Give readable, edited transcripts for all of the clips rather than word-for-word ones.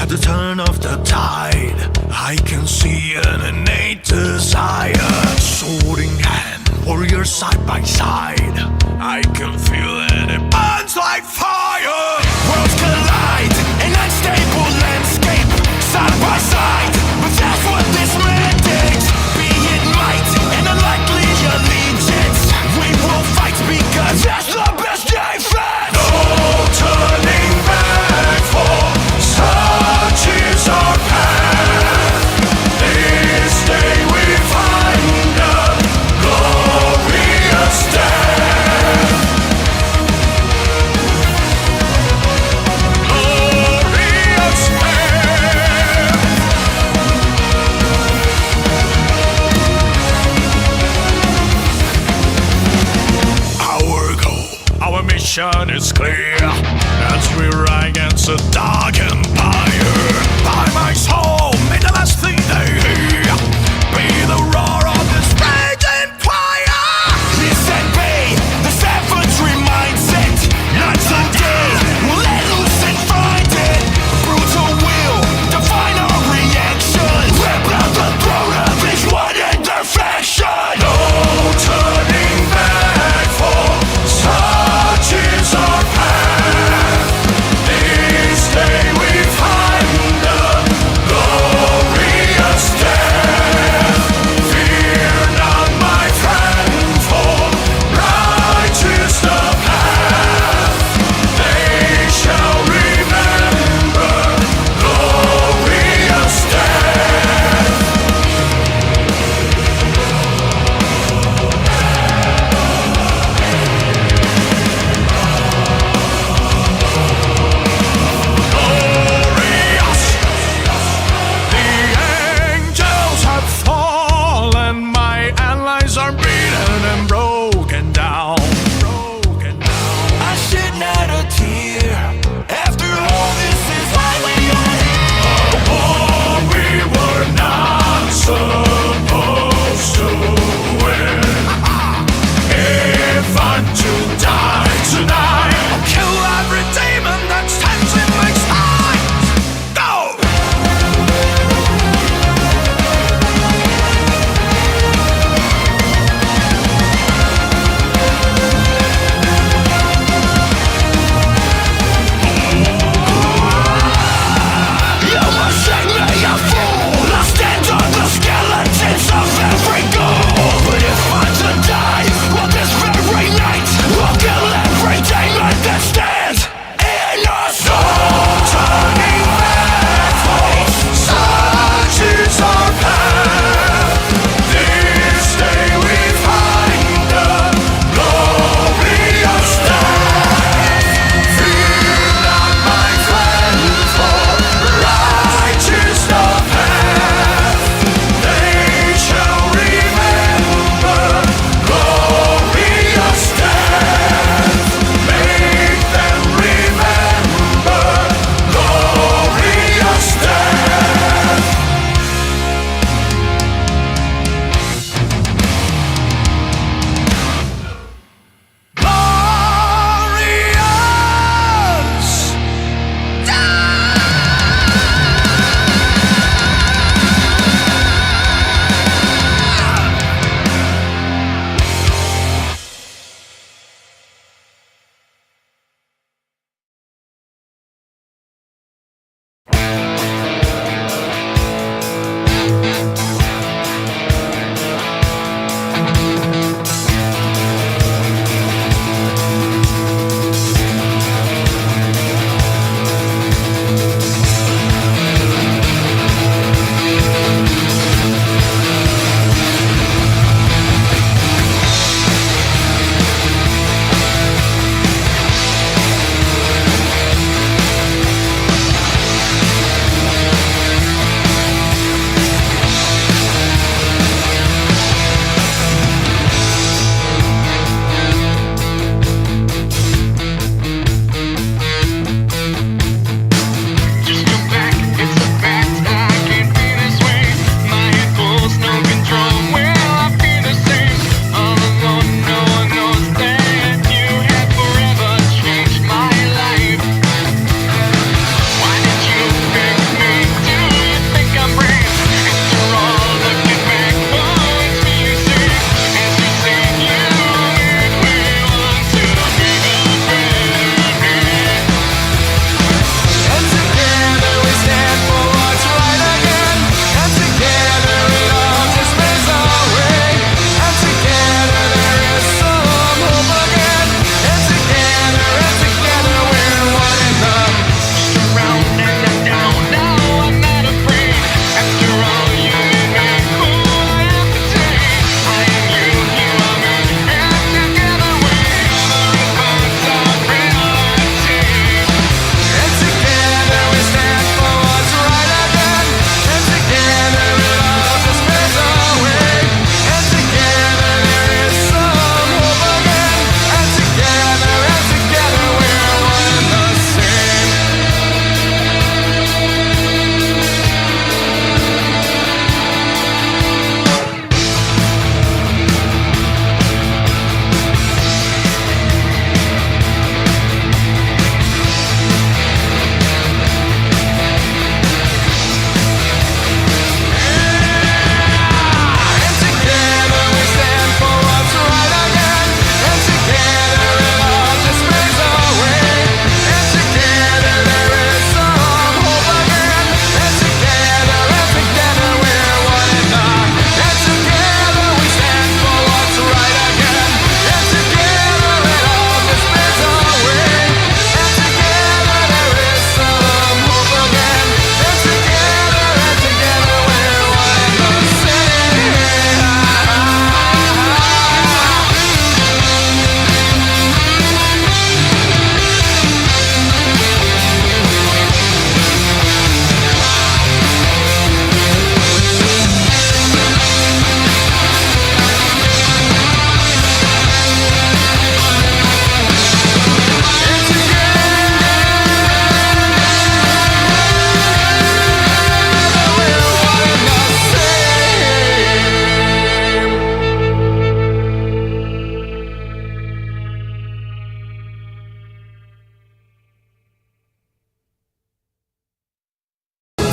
At the turn of the tide, I can see an innate desire. Sword in hand, warriors side by side, I can feel it, it burns like fire. Worlds collide, an unstable landscape, side by side, but that's what this mandates. Be it might, and unlikely allegiance, we will fight because that's the best defense. No turning back, for such is our path. This day we find a glorious death. Glorious death. Our goal, our mission is clear, as we ride against a dark empire. By my soul, may the last thing they hear be the roar of this raging fire. Listen, be the savagery mindset. Not today, we'll let loose and find it. Brutal will define our reaction. Rip out the throat of each one in their fashion. No turning back, for such is our path. This day we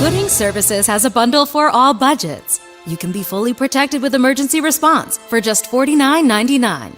Gooding Services has a bundle for all budgets. You can be fully protected with emergency response for just $49.99.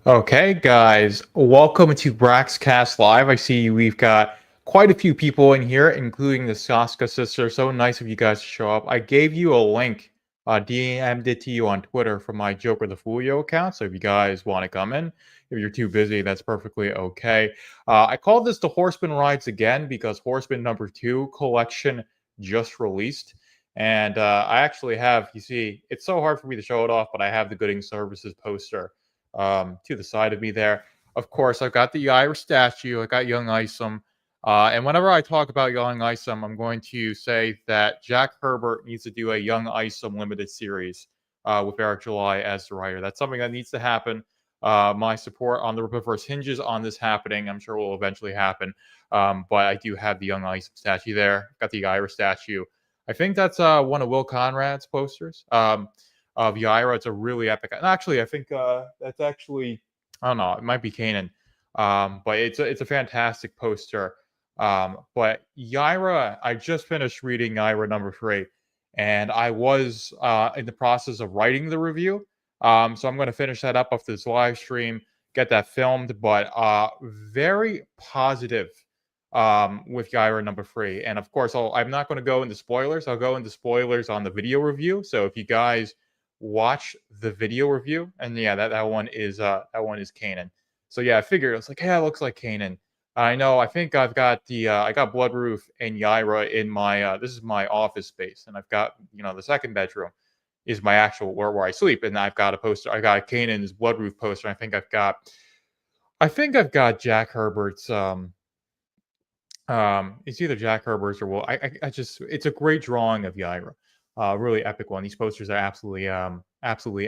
Okay, guys, welcome to Braxcast Live. I see we've got quite a few people in here, including the Saska sister. So nice of you guys to show up. I gave you a link, DM'd it to you on Twitter from my Joker the Foolio account. So if you guys want to come in, if you're too busy, that's perfectly okay. I called this the Horseman Rides Again because Horseman #2 collection just released. And I actually have, you see, it's so hard for me to show it off, but I have the Gooding Services poster to the side of me there. Of course, I've got the Yaira statue. I got Young Isom. And whenever I talk about Young Isom, I'm going to say that Jack Herbert needs to do a Young Isom limited series with Eric July as the writer. That's something that needs to happen. My support on the Rippaverse hinges on this happening. I'm sure it will eventually happen. But I do have the Young Isom statue there. Got the Yaira statue. I think that's one of Will Conrad's posters. Of Yaira. It's a really epic. And actually, I think that's actually I don't know. It might be Kanan, but it's a fantastic poster. But Yaira, I just finished reading Yaira #3, and I was in the process of writing the review. So I'm going to finish that up after this live stream, get that filmed. But very positive with Yaira #3, and of course, I'm not going to go into spoilers. I'll go into spoilers on the video review. So if you guys watch the video review, and yeah, that one is Kanan. So yeah, I figured it was like, hey, it looks like Kanan. I know. I think I've got the I got Bloodroof and Yaira in my this is my office space, and I've got the second bedroom is my actual where I sleep, and I've got a poster. I got Kanan's Bloodroof poster. I think I've got Jack Herbert's it's either Jack Herbert's or Will. I just it's a great drawing of Yaira. Really epic one. These posters are absolutely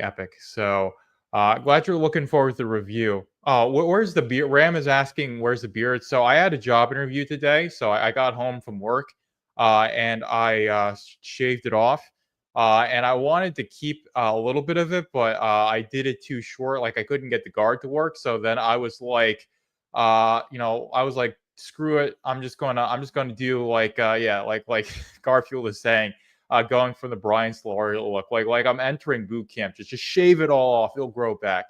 epic. So glad you're looking forward to the review. Oh, where's the beard? Ram is asking where's the beard. So I had a job interview today. So I got home from work and I shaved it off. And I wanted to keep a little bit of it, but I did it too short. Like I couldn't get the guard to work. So then I was like, I was like, screw it. I'm just gonna do like like Garfield is saying, going from the Brian Slory look, like I'm entering boot camp. Just shave it all off. It'll grow back.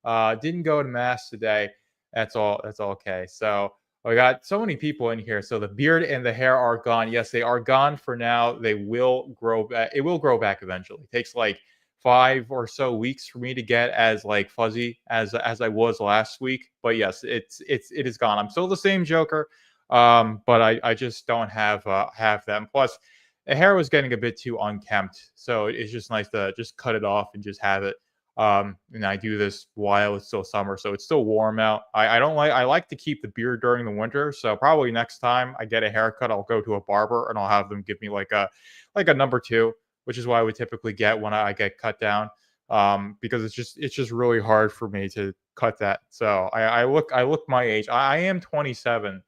Didn't go to mass today. That's all. That's okay. So we got so many people in here. So the beard and the hair are gone. Yes, they are gone for now. They will grow back. It will grow back eventually. It takes like 5 or so weeks for me to get as like fuzzy as I was last week. But yes, it is gone. I'm still the same Joker, but I just don't have that. And plus, the hair was getting a bit too unkempt, so it's just nice to just cut it off and just have it. And I do this while it's still summer, so it's still warm out. I like to keep the beard during the winter, so probably next time I get a haircut, I'll go to a barber and I'll have them give me like a #2, which is what I would typically get when I get cut down. Because it's just really hard for me to cut that. So I look my age. I am 27.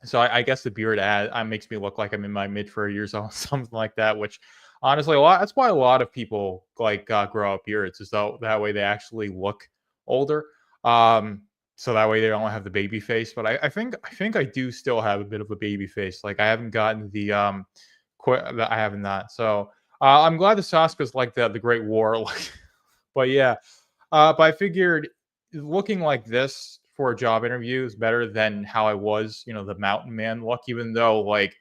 So I guess the beard makes me look like I'm in my mid 30s or something like that. Which honestly, that's why a lot of people like grow out beards, is so that way they actually look older. So that way they don't have the baby face. But I think I do still have a bit of a baby face. Like I haven't gotten the I haven't not. So I'm glad the Saska's like the Great War. But yeah, but I figured looking like this for a job interview is better than how I was, the mountain man look, even though like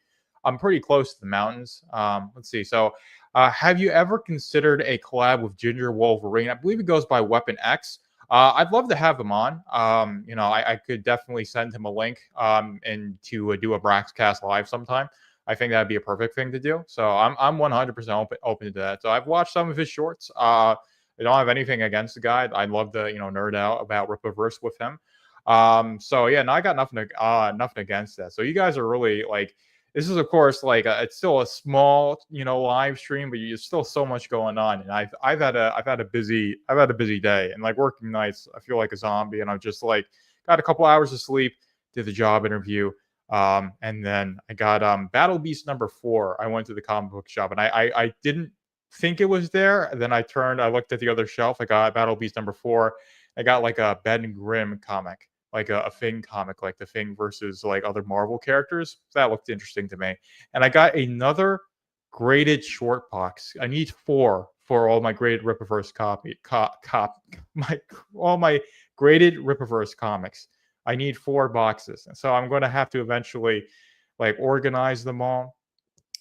I'm pretty close to the mountains. Let's see. So have you ever considered a collab with Ginger Wolverine? I believe it goes by Weapon X. I'd love to have him on. I could definitely send him a link and to do a Braxcast live sometime. I think that'd be a perfect thing to do. So I'm 100% open to that. So I've watched some of his shorts. I don't have anything against the guy. I'd love to, nerd out about Rippaverse with him. So yeah, no, I got nothing against that. So you guys are really like, this is of course like it's still a small, live stream, but there's still so much going on. And I've had a busy day, and like working nights, I feel like a zombie, and I'm just like got a couple hours of sleep, did the job interview. And then I got Battle Beast #4. I went to the comic book shop, and I didn't think it was there. And then I looked at the other shelf. I got Battle Beast #4. I got like a Ben Grimm comic, like a Thing comic, like the Thing versus like other Marvel characters. So that looked interesting to me. And I got another graded short box. I need 4 for all my graded Rippaverse my all my graded Rippaverse comics. I need 4 boxes, and so I'm going to have to eventually like organize them all.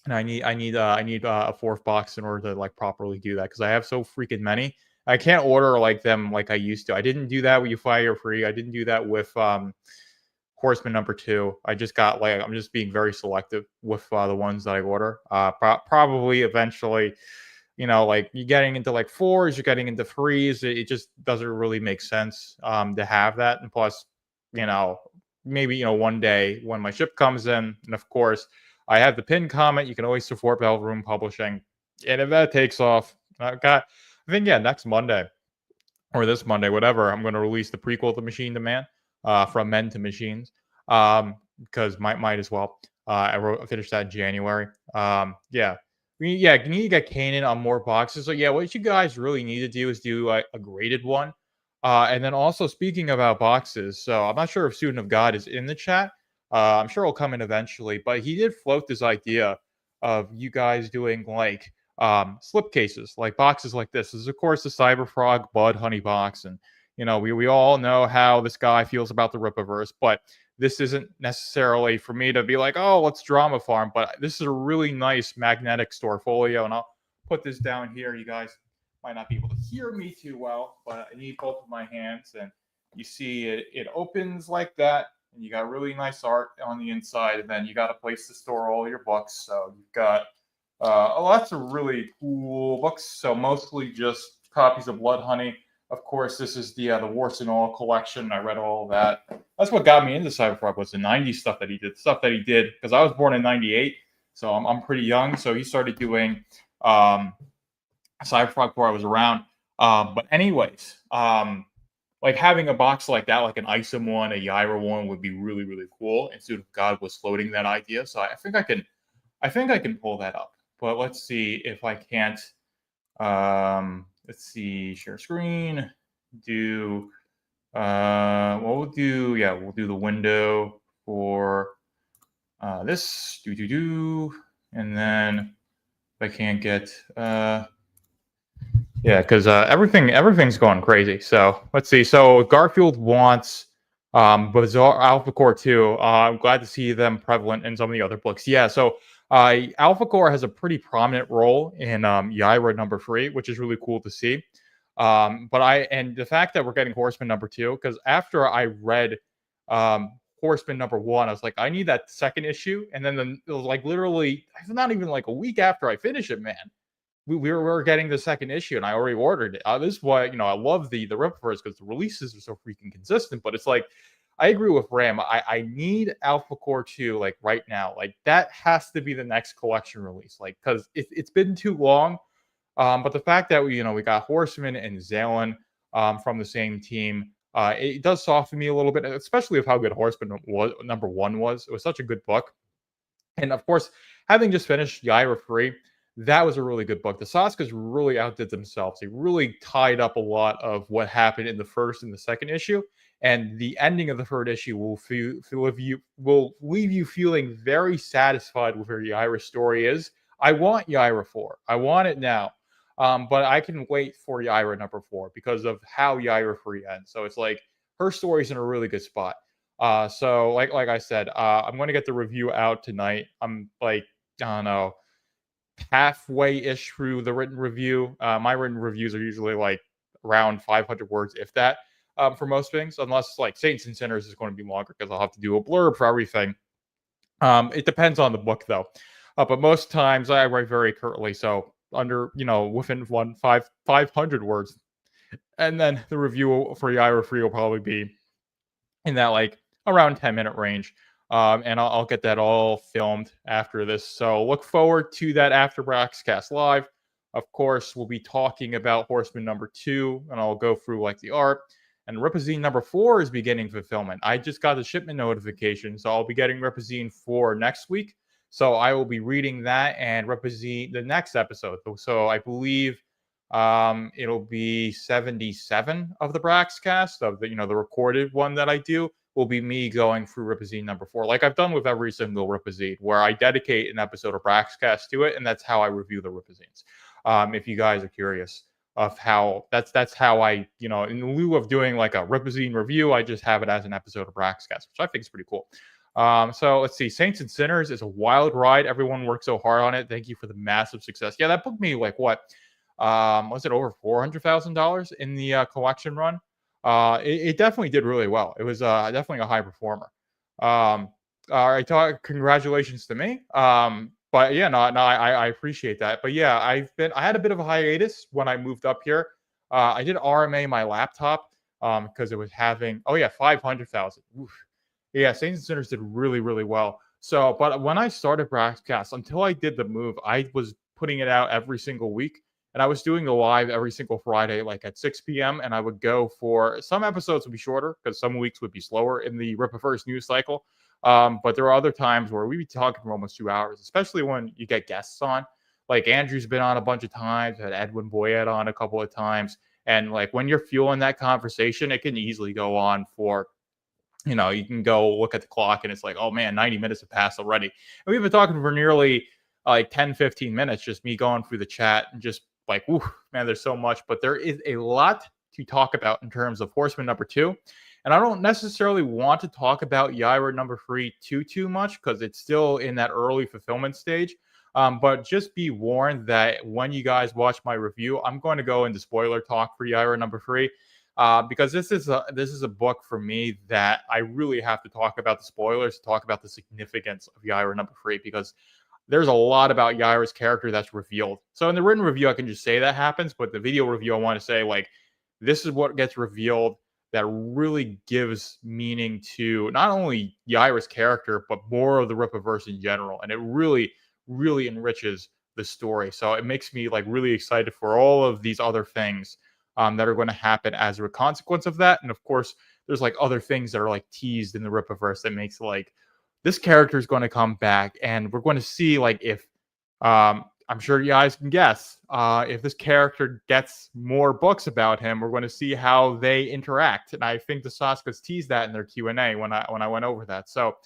And I need a 4th box in order to like properly do that because I have so freaking many. I can't order like them like I used to. I didn't do that with You Fire Free. I didn't do that with Horseman #2. I just got like I'm just being very selective with the ones that I order. Probably eventually, like you're getting into like 4s, you're getting into 3s. It just doesn't really make sense to have that. And plus, you know, maybe one day when my ship comes in, and of course I have the pin comment. You can always support Bell Room Publishing, and if that takes off, I think next Monday or this Monday, whatever, I'm going to release the prequel to Machine to Man, from Men to Machines, because might as well. I finished that in January. You need to get Kanan on more boxes. So yeah, what you guys really need to do is do a graded one. And then also speaking about boxes, so I'm not sure if Student of God is in the chat. I'm sure he'll come in eventually, but he did float this idea of you guys doing like slip cases, like boxes like this. This is of course the Cyberfrog Bud Honey box, and we all know how this guy feels about the Rippaverse, but this isn't necessarily for me to be like, oh, let's drama farm, but this is a really nice magnetic Storefolio, and I'll put this down here. You guys might not be able to hear me too well, but I need both of my hands, and you see it opens like that, and you got really nice art on the inside, and then you got a place to store all your books. So you've got lots of really cool books. So mostly just copies of Blood Honey. Of course, this is the Warts and All collection. I read all of that. That's what got me into Cyberfrog, was the 90s stuff that he did. Stuff that he did, because I was born in 98, so I'm pretty young. So he started doing Cyberfrog before I was around. But anyways, like having a box like that, like an Isom one, a Yaira one, would be really, really cool. And Student of God was floating that idea. So I think I can pull that up. But let's see if I can't. Let's see, share screen, do, we'll do the window for this, and then if I can't get, because everything's going crazy. So let's see. So Garfield wants Bizarre Alpha Core 2. I'm glad to see them prevalent in some of the other books. Yeah, so Alpha Core has a pretty prominent role in Yaira #3, which is really cool to see. And the fact that we're getting Horseman #2, because after I read Horseman #1, I was like, I need that second issue. And then it was like literally, not even like a week after I finish it, man, we were getting the second issue, and I already ordered it. This is why I love the Rippaverse, because the releases are so freaking consistent. But it's like, I agree with Ram. I need Alpha Core 2 like right now. Like that has to be the next collection release. Like, because it's been too long. But the fact that we got Horseman and Zalen from the same team, it does soften me a little bit, especially with how good Horseman was. #1 was. It was such a good book, and of course, having just finished Yaira 3, that was a really good book. The Saskas really outdid themselves. They really tied up a lot of what happened in the first and the second issue. And the ending of the third issue will leave you feeling very satisfied with where Yaira's story is. I want Yaira 4. I want it now. But I can wait for Yaira #4 because of how Yaira 3 ends. So it's like her story's in a really good spot. So like I said, I'm going to get the review out tonight. I'm like, I don't know, halfway-ish through the written review. My written reviews are usually like around 500 words, if that. For most things, unless like Saints and Sinners is going to be longer because I'll have to do a blurb for everything. It depends on the book though, but most times I write very curtly, so under within 500 words, and then the review for Yaira 3 will probably be in that like around 10-minute range. And I'll get that all filmed after this, so look forward to that after Braxcast Live. Of course, we'll be talking about Horseman #2, and I'll go through like the art. And Rippazine #4 is beginning fulfillment. I just got the shipment notification, so I'll be getting Rippazine 4 next week. So I will be reading that and Rippazine the next episode. So I believe it'll be 77 of the Braxcast, of the the recorded one that I do, will be me going through Rippazine number 4, like I've done with every single Rippazine, where I dedicate an episode of Braxcast to it, and that's how I review the Rippazines. If you guys are curious of how that's how I, in lieu of doing like a Rippazine review, I just have it as an episode of Braxcast, which I think is pretty cool. So let's see. Saints and Sinners is a wild ride. Everyone worked so hard on it. Thank you for the massive success. Yeah, that booked me like what? Was it over $400,000 in the collection run? It definitely did really well. It was definitely a high performer. Congratulations to me. But yeah, no, I appreciate that. But yeah, I had a bit of a hiatus when I moved up here. I did RMA my laptop because it was having 500,000. Yeah, Saints and Sinners did really, really well. So, but when I started Braxcast, until I did the move, I was putting it out every single week. And I was doing the live every single Friday, like at 6 p.m. And I would go for some episodes would be shorter because some weeks would be slower in the Rippaverse news cycle. But there are other times where we'd be talking for almost 2 hours, especially when you get guests on. Like Andrew's been on a bunch of times, had Edwin Boyette on a couple of times. And like when you're fueling that conversation, it can easily go on for, you can go look at the clock and it's like, oh man, 90 minutes have passed already. And we've been talking for nearly like 10, 15 minutes, just me going through the chat and just like, ooh, man, there's so much. But there is a lot to talk about in terms of Horseman number 2. And I don't necessarily want to talk about Yaira number 3 too much because it's still in that early fulfillment stage. But just be warned that when you guys watch my review, I'm going to go into spoiler talk for Yaira number 3. Because this is a book for me that I really have to talk about the spoilers, talk about the significance of Yaira number 3, because there's a lot about Yaira's character that's revealed. So in the written review, I can just say that happens, but the video review, I want to say like this is what gets revealed that really gives meaning to not only Yaira's character, but more of the Rippaverse in general, and it really, really enriches the story. So it makes me like really excited for all of these other things that are going to happen as a consequence of that. And of course, there's like other things that are like teased in the Rippaverse that makes like this character is going to come back, and we're going to see like if I'm sure you guys can guess if this character gets more books about him, we're going to see how they interact. And I think the Saskas teased that in their Q&A when I went over that. So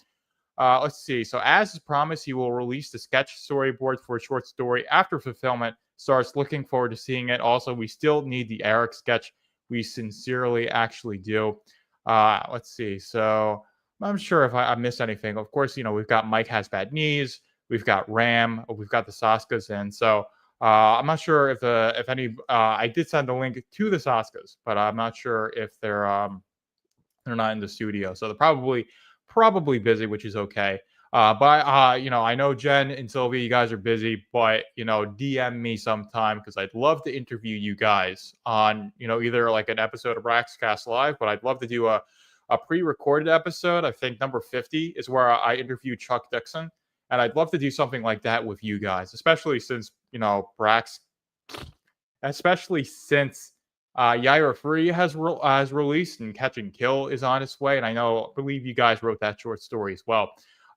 let's see. So as promised, he will release the sketch storyboard for a short story after fulfillment starts. Looking forward to seeing it. Also, we still need the Eric sketch. We sincerely actually do. Let's see. So I'm sure if I missed anything. Of course, we've got Mike Has Bad Knees. We've got Ram. We've got the Saskas. And so I'm not sure if any. I did send a link to the Saskas, but I'm not sure if they're not in the studio. So they're probably busy, which is okay. But I know Jen and Sylvia, you guys are busy, but DM me sometime because I'd love to interview you guys on either like an episode of Braxcast Live, but I'd love to do a pre-recorded episode. I think number 50 is where I interview Chuck Dixon, and I'd love to do something like that with you guys, especially since Yaira Free has released and Catch and Kill is on its way, and I believe you guys wrote that short story as well.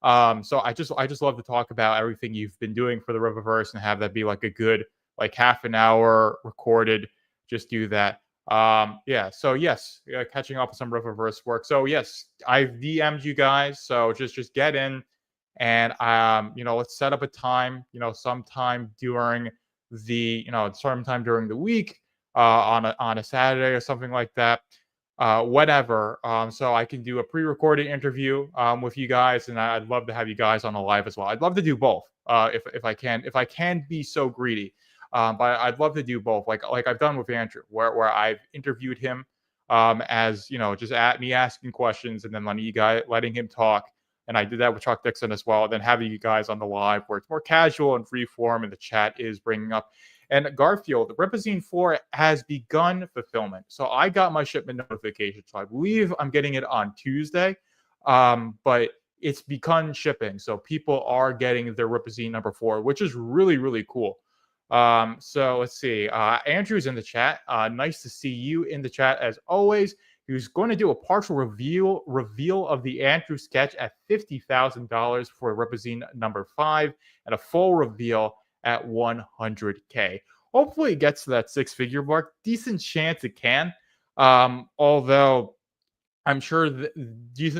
So I just love to talk about everything you've been doing for the Rippaverse and have that be like a good like half an hour recorded. Just do that. So yes, catching up with some Rippaverse work. So yes, I've DM'd you guys. So just get in and let's set up a time, sometime during the week, on a Saturday or something like that. Whatever. So I can do a pre-recorded interview with you guys, and I'd love to have you guys on a live as well. I'd love to do both if I can be so greedy. But I'd love to do both, like I've done with Andrew, where I've interviewed him as just at me asking questions and then letting him talk. And I did that with Chuck Dixon as well. And then having you guys on the live where it's more casual and free form, and the chat is bringing up. And Garfield, the Rippazine 4 has begun fulfillment. So I got my shipment notification. So I believe I'm getting it on Tuesday. But it's begun shipping. So people are getting their Rippazine number 4, which is really, really cool. So let's see. Andrew's in the chat. Nice to see you in the chat as always. He was going to do a partial reveal of the Andrew sketch at $50,000 for Rippazine number 5, and a full reveal at 100K. Hopefully it gets to that 6-figure mark. Decent chance it can. Although I'm sure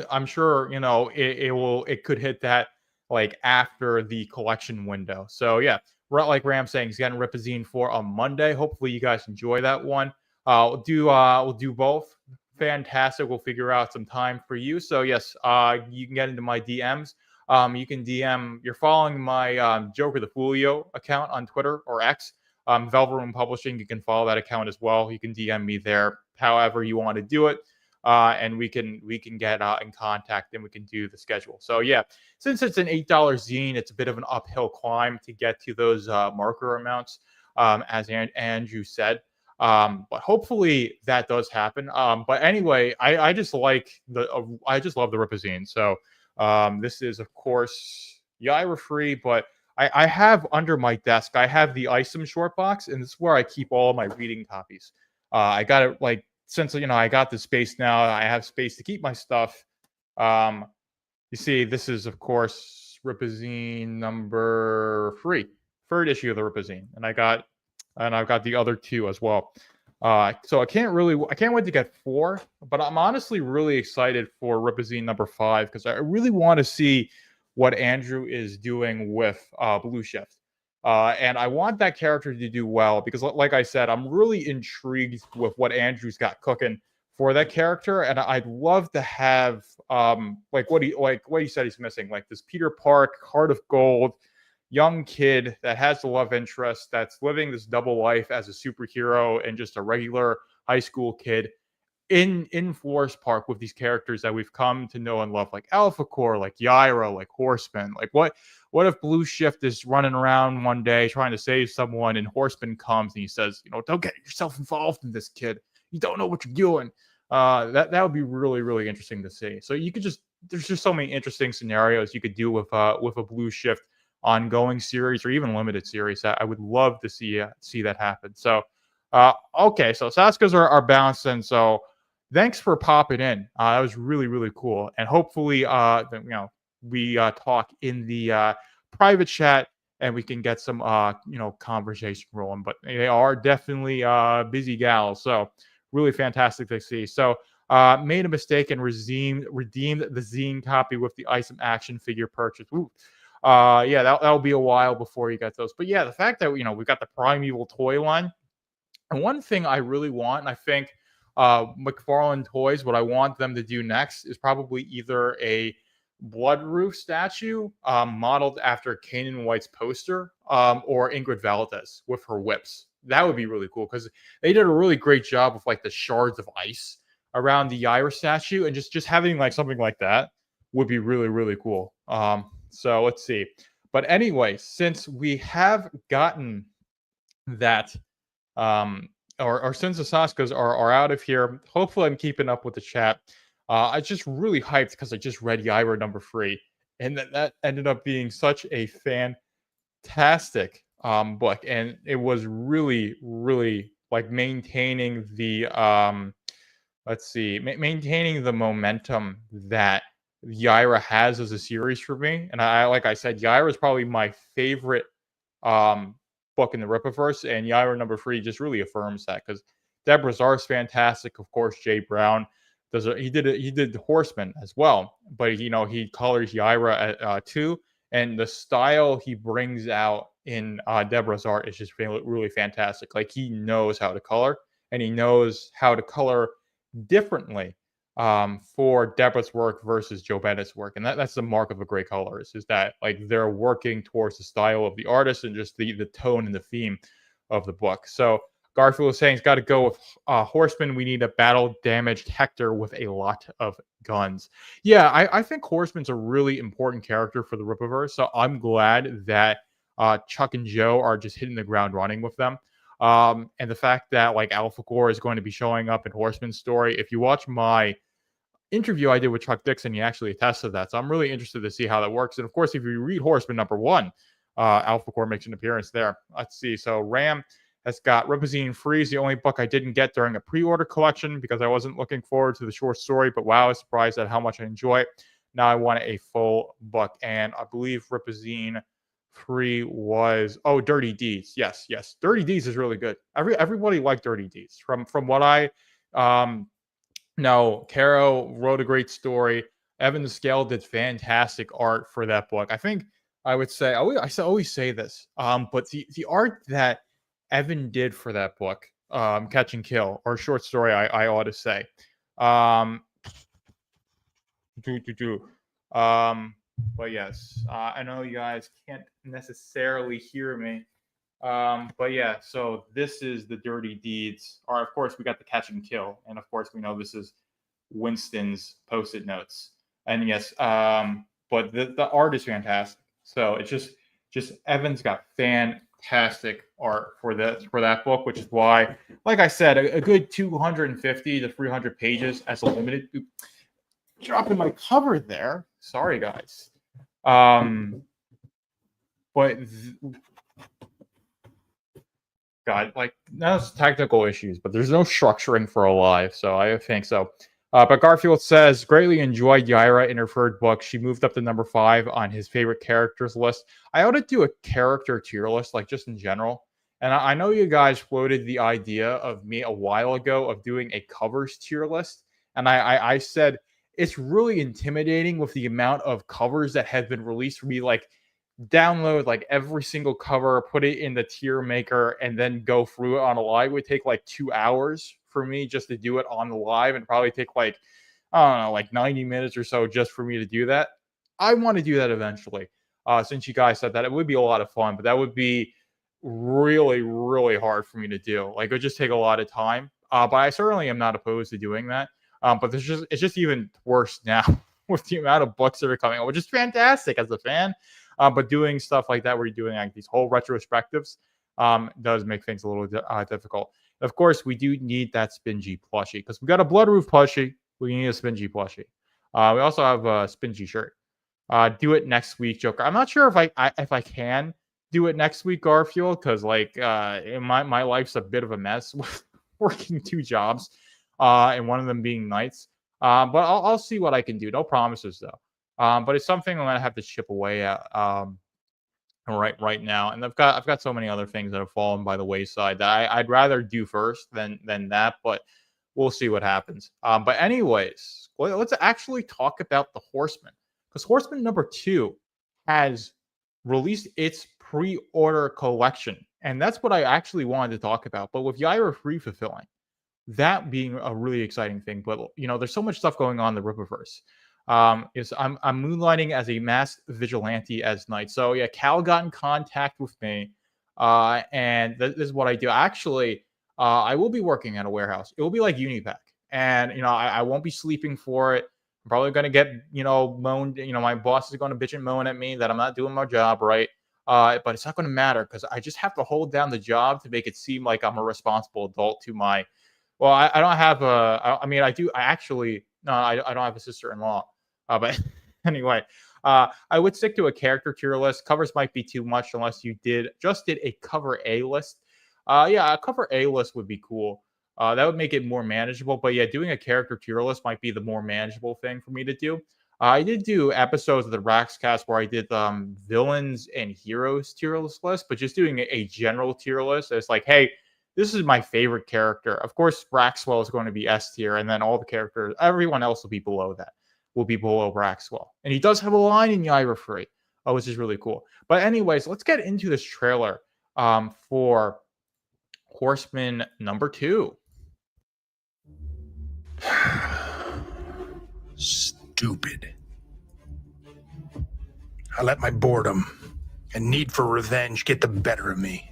I'm sure, it could hit that like after the collection window. So yeah, like Ram saying, he's getting Rippazine 4 on Monday. Hopefully you guys enjoy that one. We'll do both. Fantastic. We'll figure out some time for you. So yes, you can get into my DMs. You can DM. You're following my Joker the Foolio account on Twitter or X. Velvet Room Publishing. You can follow that account as well. You can DM me there. However you want to do it. And we can get in contact and we can do the schedule. So yeah, since it's an $8 zine, it's a bit of an uphill climb to get to those marker amounts, as Andrew said. But hopefully that does happen. But anyway, I just like I just love the Rippazine. So this is of course Yaira free, but I have under my desk, I have the Isom short box, and this is where I keep all my reading copies. I got it like since I got the space now, I have space to keep my stuff. You see, this is of course Rippazine number 3, third issue of the Rippazine, and I've got the other 2 as well. So I can't wait to get 4, but I'm honestly really excited for Rippazine number 5 because I really want to see what Andrew is doing with Blue Shift. And I want that character to do well because, like I said, I'm really intrigued with what Andrew's got cooking for that character, and I'd love to have like what he said he's missing, like this Peter Park, Heart of Gold, young kid that has the love interest that's living this double life as a superhero and just a regular high school kid in Forest Park with these characters that we've come to know and love, like Alpha Core, like Yaira, like Horseman. Like what if Blue Shift is running around one day trying to save someone, and Horseman comes and he says, don't get yourself involved in this, kid. You don't know what you're doing. That would be really, really interesting to see. So there's just so many interesting scenarios you could do with a Blue Shift ongoing series or even limited series. I would love to see that happen. So okay, so Saskas are balanced, and so thanks for popping in. That was really, really cool. And hopefully, we talk in the private chat and we can get some, conversation rolling. But they are definitely busy gals. So really fantastic to see. So made a mistake and redeemed the zine copy with the Isom action figure purchase. Ooh. Yeah, that'll be a while before you get those. But yeah, the fact that, we've got the Primeval toy line. And one thing I really want, and I think McFarlane Toys, what I want them to do next is probably either a Bloodroof statue modeled after Kanan White's poster, or Ingrid Valdez with her whips. That would be really cool because they did a really great job with like the shards of ice around the Yaira statue, and just having like something like that would be really, really cool. So let's see. But anyway, since we have gotten that or since the Saskas are out of here, hopefully I'm keeping up with the chat. I just really hyped because I just read Yaira number 3, and that ended up being such a fantastic book, and it was really, really like maintaining the maintaining the momentum that Yaira has as a series for me. And I like I said, Yaira is probably my favorite book in the Rippaverse, and Yaira number 3 just really affirms that because Deborah Zar's fantastic. Of course, Jay Brown he did Horseman as well, but he colors Yaira too, and the style he brings out in Deborah's art is just really fantastic. Like he knows how to color, and he knows how to color differently for Deborah's work versus Joe Bennett's work, and that's the mark of a great colorist, is that like they're working towards the style of the artist and just the tone and the theme of the book. So Garfield was saying he's got to go with Horseman. We need a battle damaged Hector with a lot of guns. Yeah, I think Horseman's a really important character for the Rippaverse, so I'm glad that Chuck and Joe are just hitting the ground running with them. And the fact that like Alpha Core is going to be showing up in Horseman's story. If you watch my interview I did with Chuck Dixon, he actually attested that. So I'm really interested to see how that works. And of course, if you read Horseman number 1, Alpha Core makes an appearance there. Let's see. So Ram has got Rippazine Freeze, the only book I didn't get during a pre-order collection because I wasn't looking forward to the short story. But wow, I was surprised at how much I enjoy it. Now I want a full book. And I believe Rippazine 3 was Dirty Deeds. Yes, Dirty Deeds is really good. Everybody liked Dirty Deeds from what I No, Caro wrote a great story. Evan Scale did fantastic art for that book. I think I would say always say this, but the art that Evan did for that book, Catch and Kill, or short story, I ought to say, um, do do do, um, but yes, I know you guys can't necessarily hear me. But yeah, so this is the Dirty Deeds. Or of course we got the Catch and Kill, and of course we know this is Winston's post-it notes. And yes, but the art is fantastic. So it's just Evan's got fantastic art for that book, which is why, like I said, a good 250 to 300 pages as a limited. Dropping my cover there. Sorry, guys. But God, like that's technical issues, but there's no structuring for a live, so I think so. But Garfield says, greatly enjoyed Yaira in her third book. She moved up to number 5 on his favorite characters list. I ought to do a character tier list, like just in general. And I know you guys floated the idea of me a while ago of doing a covers tier list. And I said, it's really intimidating with the amount of covers that have been released for me. Like, download like every single cover, put it in the tier maker, and then go through it on a live. It would take like 2 hours for me just to do it on the live, and probably take like, I don't know, like 90 minutes or so just for me to do that. I want to do that eventually. Since you guys said that, it would be a lot of fun, but that would be really, really hard for me to do. Like, it would just take a lot of time. But I certainly am not opposed to doing that. But it's just even worse now with the amount of books that are coming out, which is fantastic as a fan. But doing stuff like that, where you're doing like these whole retrospectives, does make things a little difficult. Of course, we do need that Spingy plushie, because we got a Bloodroof plushie. We need a Spingy plushie. We also have a Spingy shirt. Do it next week, Joker. I'm not sure if I can do it next week, Garfield, because like my life's a bit of a mess with working 2 jobs, and one of them being nights. But I'll see what I can do. No promises though. But it's something I'm gonna have to chip away at right now. And I've got so many other things that have fallen by the wayside that I'd rather do first than that. But we'll see what happens. But anyways, let's actually talk about the Horseman, because Horseman number 2 has released its pre-order collection, and that's what I actually wanted to talk about. But with Yaira free fulfilling, that being a really exciting thing. But there's so much stuff going on in the Rippaverse. Is I'm moonlighting as a masked vigilante as Knight. So yeah, Cal got in contact with me, and this is what I do. Actually, I will be working at a warehouse. It will be like Unipack, and I won't be sleeping for it. I'm probably gonna get moaned. My boss is gonna bitch and moan at me that I'm not doing my job right. But it's not gonna matter, because I just have to hold down the job to make it seem like I'm a responsible adult to my. Well, I don't have a. I mean, I do. I actually no. I don't have a sister-in-law. But anyway, I would stick to a character tier list. Covers might be too much unless you did a cover A list. Yeah, a cover A list would be cool. That would make it more manageable. But yeah, doing a character tier list might be the more manageable thing for me to do. I did do episodes of the Braxcast where I did villains and heroes tier list, but just doing a general tier list. It's like, hey, this is my favorite character. Of course, Braxwell is going to be S tier, and then all the characters, everyone else will be below that. Will be below Braxwell. And he does have a line in Yaira Free, which is really cool. But anyways, let's get into this trailer for Horseman number 2. Stupid. I let my boredom and need for revenge get the better of me.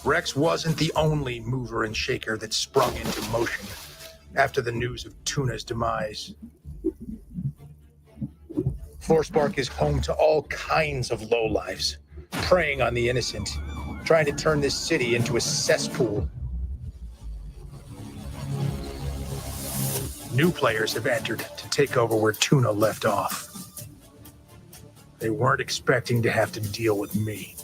Rex wasn't the only mover and shaker that sprung into motion after the news of Tuna's demise. Florspark is home to all kinds of lowlifes, preying on the innocent, trying to turn this city into a cesspool. New players have entered to take over where Tuna left off. They weren't expecting to have to deal with me.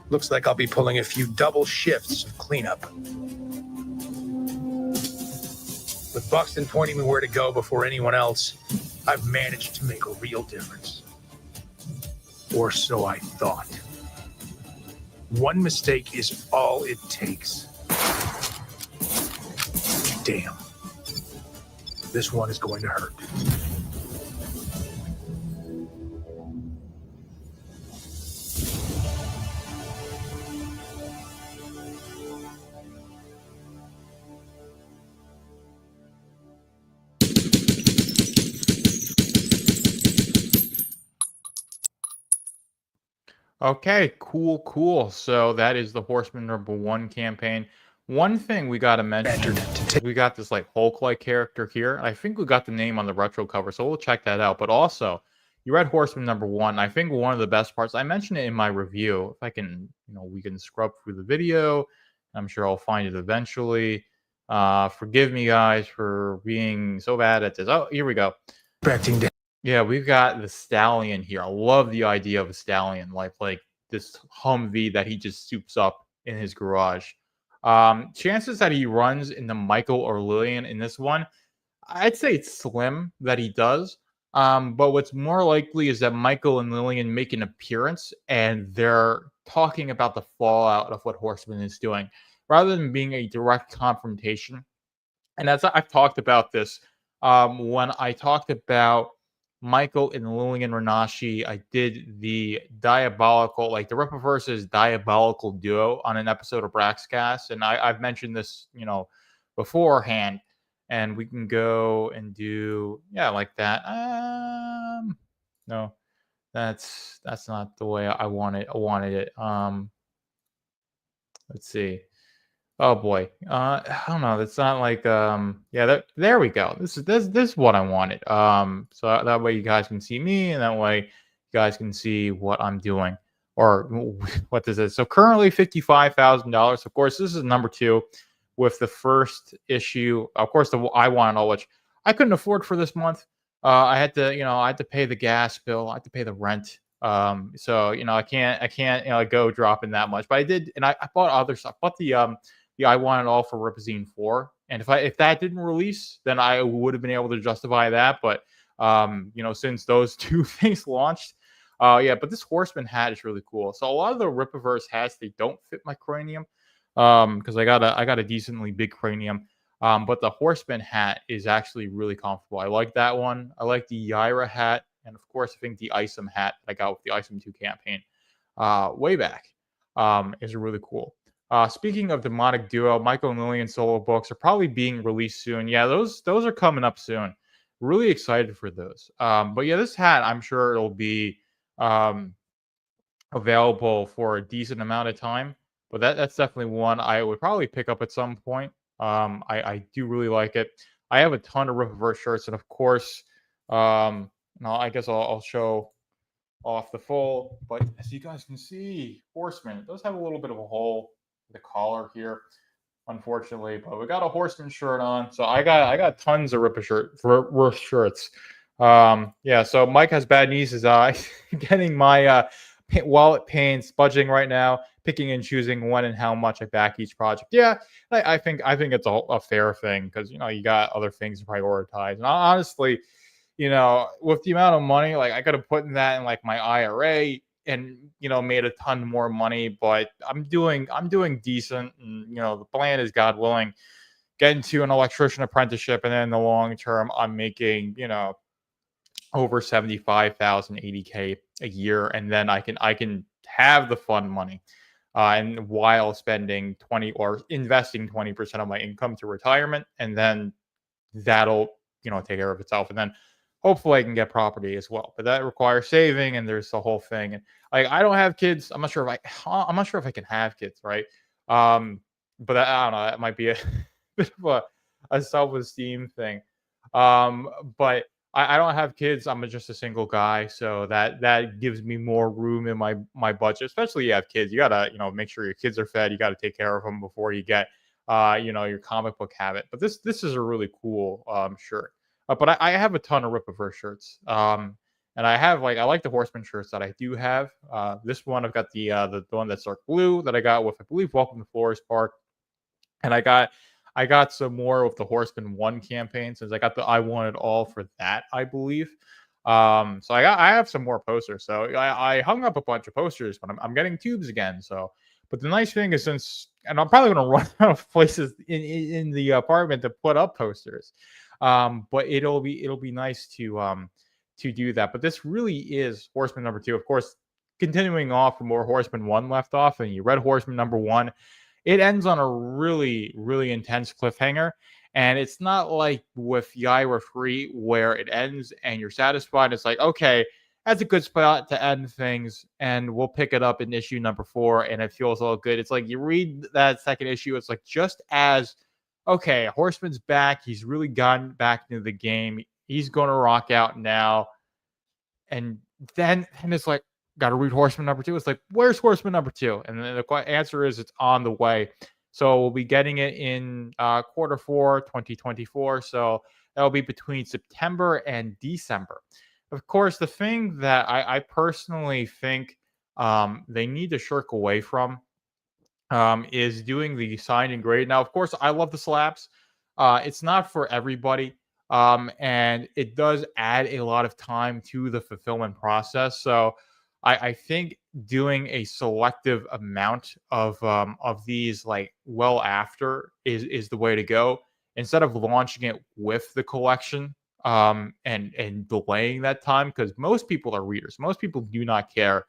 Looks like I'll be pulling a few double shifts of cleanup. With Buxton pointing me where to go before anyone else, I've managed to make a real difference. Or so I thought. One mistake is all it takes. damn. This one is going to hurt. Okay, cool. So that is the Horseman #1 campaign. One thing we got to mention is we got this like Hulk-like character here. I think we got the name on the retro cover, so we'll check that out. But also, you read Horseman #1. I think one of the best parts. I mentioned it in my review. If I can, we can scrub through the video. I'm sure I'll find it eventually. Forgive me, guys, for being so bad at this. Oh, here we go. Yeah, we've got the stallion here. I love the idea of a stallion, like this Humvee that he just soups up in his garage. Chances that he runs into Michael or Lillian in this one, I'd say it's slim that he does. But what's more likely is that Michael and Lillian make an appearance and they're talking about the fallout of what Horseman is doing, rather than being a direct confrontation. And as I've talked about this, when I talked about Michael and Lillian Renashi, I did the diabolical, like the Rippaverse's diabolical duo on an episode of Braxcast, and I've mentioned this, beforehand, and we can go and do like that. No, that's not the way I wanted. I wanted it. Let's see. Oh boy. I don't know. That's not like there we go. This is what I wanted. So that way you guys can see me, and that way you guys can see what I'm doing or what this is. So currently $55,000. Of course, this is number 2 with the first issue. Of course, the I Want It All, which I couldn't afford for this month. I had to pay the gas bill, I had to pay the rent. So I can't go dropping that much. But I did, and I bought other stuff. I bought the I Want It All for Rippazine 4. And if that didn't release, then I would have been able to justify that. But since those two things launched, but this Horseman hat is really cool. So a lot of the Rippaverse hats, they don't fit my cranium. Because I got a decently big cranium. But the Horseman hat is actually really comfortable. I like that one. I like the Yaira hat. And of course, I think the Isom hat that I got with the Isom 2 campaign way back is really cool. Speaking of Demonic Duo, Michael and Lillian solo books are probably being released soon. Yeah, those are coming up soon. Really excited for those. But yeah, this hat, I'm sure it'll be available for a decent amount of time. But that's definitely one I would probably pick up at some point. I do really like it. I have a ton of Rippaverse shirts, and of course, I guess I'll show off the full. But as you guys can see, Horseman, it does have a little bit of a hole in the collar here, unfortunately. But we got a Horseman shirt on, so I got tons of Ripper shirts. So Mike has bad knees. Is getting my wallet pains budging right now, picking and choosing when and how much I back each project. Yeah, I think it's a fair thing, because you got other things to prioritize. And honestly, with the amount of money, like I could have put in that in like my IRA and made a ton more money. But I'm doing decent, and the plan is, God willing, get into an electrician apprenticeship, and then in the long term, I'm making over 75,000, 80K a year, and then I can have the fun money, and while spending 20 or investing 20% of my income to retirement, and then that'll take care of itself, and then hopefully I can get property as well. But that requires saving, and there's the whole thing. And like, I don't have kids. I'm not sure if I can have kids, right? But I don't know. That might be a bit of a self-esteem thing. But I don't have kids. I'm just a single guy, so that gives me more room in my budget. Especially you have kids, you gotta make sure your kids are fed. You got to take care of them before you get your comic book habit. But this is a really cool shirt. But I have a ton of Rippaverse shirts. And I like the Horseman shirts that I do have. This one, I've got the one that's dark blue that I got with, I believe, Welcome to Flores Park. And I got some more with the Horseman 1 campaign, since I got the I Want It All for that, I believe. So I have some more posters. So I hung up a bunch of posters, but I'm getting tubes again. So, But the nice thing is, and I'm probably going to run out of places in the apartment to put up posters, but it'll be nice to do that. But this really is Horseman number 2. Of course, continuing off from where Horseman 1 left off, and you read Horseman number 1, it ends on a really, really intense cliffhanger. And it's not like with Yaira Free where it ends and you're satisfied. It's like, okay, that's a good spot to end things, and we'll pick it up in issue number 4, and it feels all good. It's like you read that second issue, it's like just as okay, Horseman's back. He's really gotten back into the game. He's going to rock out now. And then it's like, got to read Horseman number 2. It's like, where's Horseman number 2? And then the answer is it's on the way. So we'll be getting it in quarter 4, 2024. So that'll be between September and December. Of course, the thing that I personally think they need to shirk away from is doing the signed and graded. Now, of course, I love the slabs. It's not for everybody. And it does add a lot of time to the fulfillment process. So I think doing a selective amount of these like well after is the way to go, instead of launching it with the collection and delaying that time, because most people are readers. Most people do not care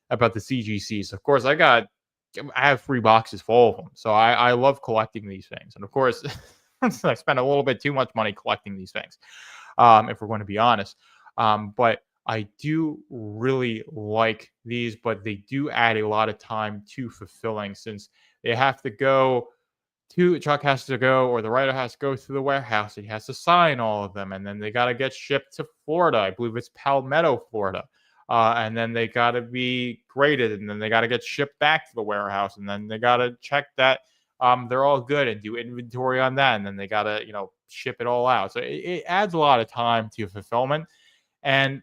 about the CGCs. Of course, I have 3 boxes full of them, so I love collecting these things. And of course, I spend a little bit too much money collecting these things, if we're going to be honest. But I do really like these, but they do add a lot of time to fulfilling, since they have to go to Chuck has to go, or the writer has to go to the warehouse. He has to sign all of them, and then they got to get shipped to Florida. I believe it's Palmetto, Florida. And then they got to be graded, and then they got to get shipped back to the warehouse, and then they got to check that they're all good and do inventory on that, and then they got to ship it all out. So it adds a lot of time to fulfillment. And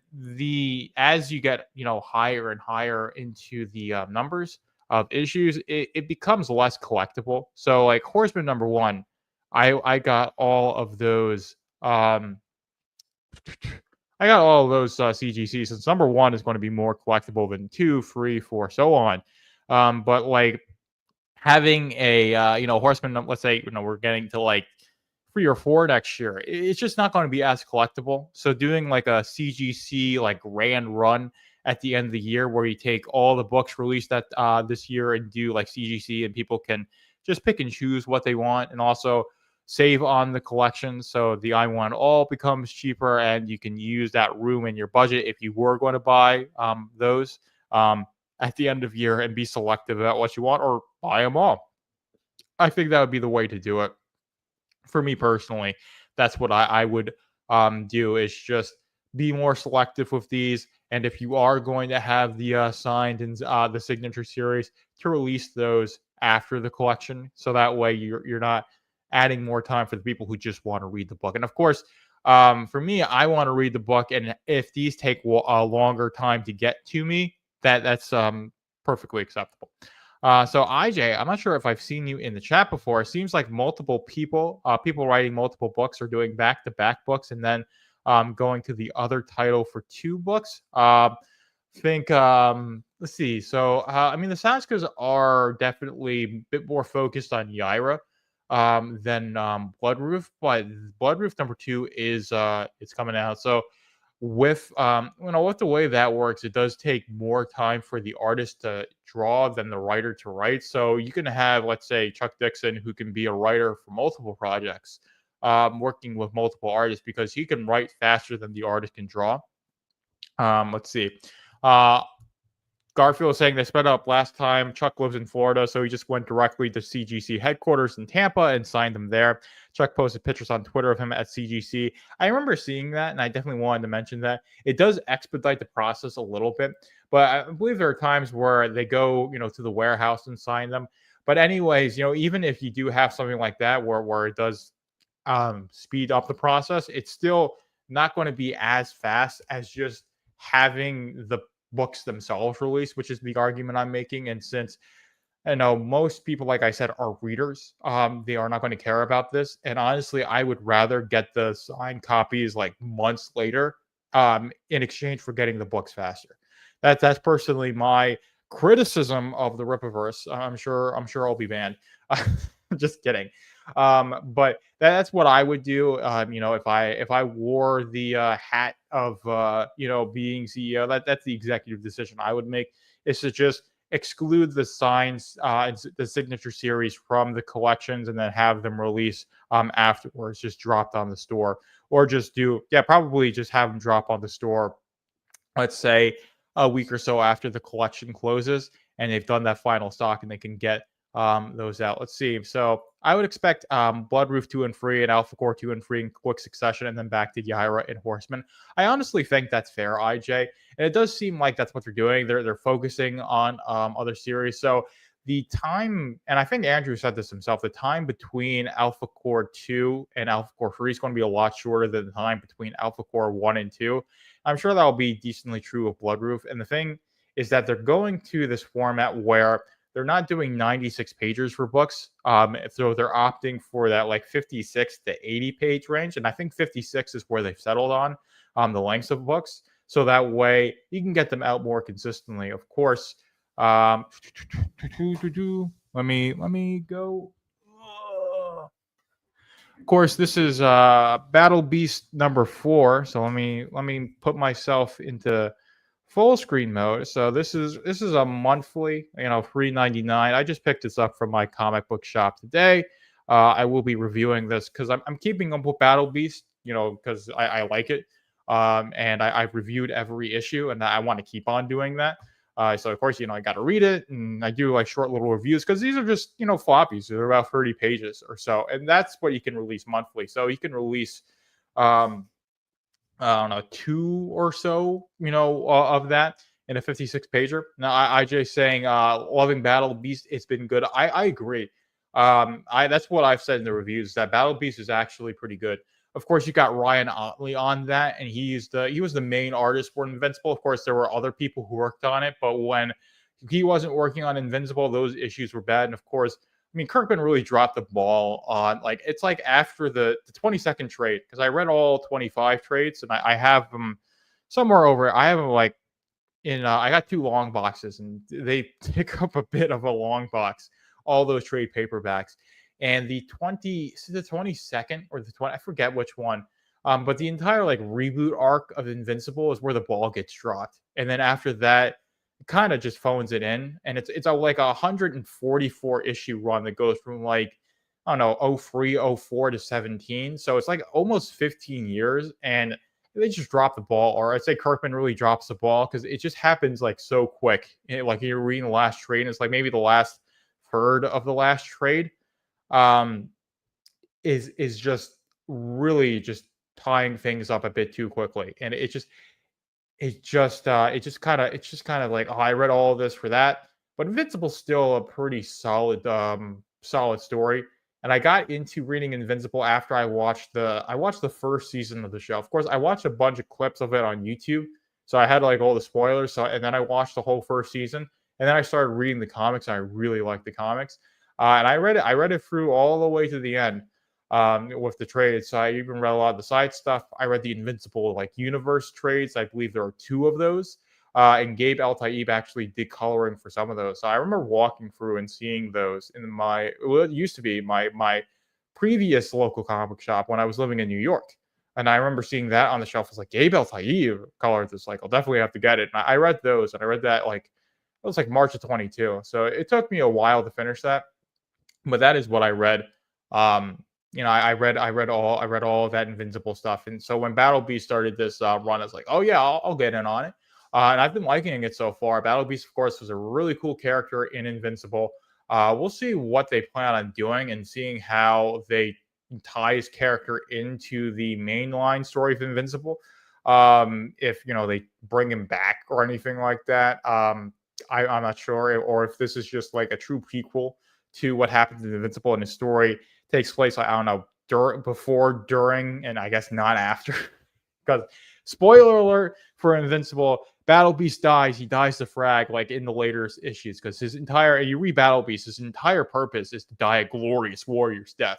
as you get higher and higher into the numbers of issues, it becomes less collectible. So like Horseman number 1, I got all of those CGCs, since number 1 is going to be more collectible than 2, 3, 4, so on. But like having a Horseman, let's say we're getting to like 3 or 4 next year, it's just not going to be as collectible. So doing like a CGC like grand run at the end of the year, where you take all the books released that this year and do like CGC, and people can just pick and choose what they want, and also save on the collection. So the I Want All becomes cheaper, and you can use that room in your budget if you were going to buy those at the end of year, and be selective about what you want, or buy them all. I think that would be the way to do it. For me personally, that's what I would do, is just be more selective with these. And if you are going to have the signed and the signature series, to release those after the collection, so that way you're not adding more time for the people who just want to read the book. And of course, for me, I want to read the book, and if these take a longer time to get to me, that's perfectly acceptable. So IJ, I'm not sure if I've seen you in the chat before. It seems like multiple people writing multiple books, are doing back-to-back books, and then going to the other title for 2 books. Let's see. So I mean, the Saskas are definitely a bit more focused on Yaira than Bloodroof, but Bloodroof number 2 is it's coming out. So with with the way that works, it does take more time for the artist to draw than the writer to write. So you can have, let's say, Chuck Dixon, who can be a writer for multiple projects, working with multiple artists, because he can write faster than the artist can draw. Let's see. Garfield is saying they sped up last time. Chuck lives in Florida, so he just went directly to CGC headquarters in Tampa and signed them there. Chuck posted pictures on Twitter of him at CGC. I remember seeing that, and I definitely wanted to mention that. It does expedite the process a little bit, but I believe there are times where they go, to the warehouse and sign them. But anyways, even if you do have something like that where it does speed up the process, it's still not going to be as fast as just having the books themselves released, which is the argument I'm making. And since most people, like I said, are readers, they are not going to care about this. And honestly, I would rather get the signed copies like months later in exchange for getting the books faster. That's personally my criticism of the Rippaverse, I'm sure I'll be banned. Just kidding. But that's what I would do. If I wore the hat of being CEO, that's the executive decision I would make, is to just exclude the signs and the signature series from the collections, and then have them release afterwards, just dropped on the store, or just probably just have them drop on the store, let's say a week or so after the collection closes, and they've done that final stock, and they can get those out. Let's see. So I would expect Bloodroof 2 and 3 and Alpha Core 2 and 3 in quick succession, and then back to Yaira and Horseman. I honestly think that's fair, IJ. And it does seem like that's what they're doing. They're focusing on other series. So the time, and I think Andrew said this himself, the time between Alpha Core 2 and Alpha Core 3 is going to be a lot shorter than the time between Alpha Core 1 and 2. I'm sure that'll be decently true of Bloodroof. And the thing is that they're going to this format where they're not doing 96 pages for books. So they're opting for that like 56 to 80 page range. And I think 56 is where they've settled on the lengths of books. So that way you can get them out more consistently. Of course, let me go. Of course, this is Battle Beast number 4. So let me put myself into full screen mode. So this is a monthly, $3.99. I just picked this up from my comic book shop today. I will be reviewing this because I'm keeping up with Battle Beast, because I like it. And I've reviewed every issue, and I want to keep on doing that. So of course, I got to read it, and I do like short little reviews because these are just, floppies. They're about 30 pages or so, and that's what you can release monthly. So you can release, I don't know, 2 or so, of that in a 56 pager. Now, IJ saying, loving Battle Beast, it's been good. I agree. That's what I've said in the reviews, that Battle Beast is actually pretty good. Of course, you got Ryan Otley on that, and he was the main artist for Invincible. Of course, there were other people who worked on it, but when he wasn't working on Invincible, those issues were bad. And of course, Kirkman really dropped the ball on, it's like after the 22nd trade, because I read all 25 trades, and I have them somewhere over. I have them I got 2 long boxes, and they take up a bit of a long box, all those trade paperbacks. And the 22nd or the 20, I forget which one. But the entire reboot arc of Invincible is where the ball gets dropped. And then after that, it kind of just phones it in. And it's a 144 issue run that goes from 03, 04 to 17. So it's almost 15 years. And they just drop the ball. Or I'd say Kirkman really drops the ball because it just happens so quick. You're reading the last trade, and it's maybe the last third of the last trade. Is just really just tying things up a bit too quickly, and it's just kind of oh, I read all of this for that. But Invincible's still a pretty solid story, and I got into reading Invincible after I watched the first season of the show. Of course, I watched a bunch of clips of it on YouTube, so I had all the spoilers. And then I watched the whole first season, and then I started reading the comics, and I really liked the comics. And I read it through all the way to the end with the trades. So I even read a lot of the side stuff. I read the Invincible universe trades. I believe there are 2 of those. And Gabe El-Taib actually did coloring for some of those. So I remember walking through and seeing those in it used to be my previous local comic shop when I was living in New York. And I remember seeing that on the shelf. I was like, Gabe El-Taib colored this. I'll definitely have to get it. And I read those, and I read that it was March of 22. So it took me a while to finish that. But that is what I read. I read all of that Invincible stuff. And so when Battle Beast started this run, I was like, oh yeah, I'll get in on it. And I've been liking it so far. Battle Beast, of course, was a really cool character in Invincible. We'll see what they plan on doing and seeing how they tie his character into the mainline story of Invincible. If they bring him back or anything like that. I'm not sure, or if this is just a true prequel to what happens in Invincible, and the story takes place, I don't know, before, during, and I guess not after. Because, spoiler alert for Invincible, Battle Beast dies. He dies to Frag, in the later issues, because you read Battle Beast, his entire purpose is to die a glorious warrior's death.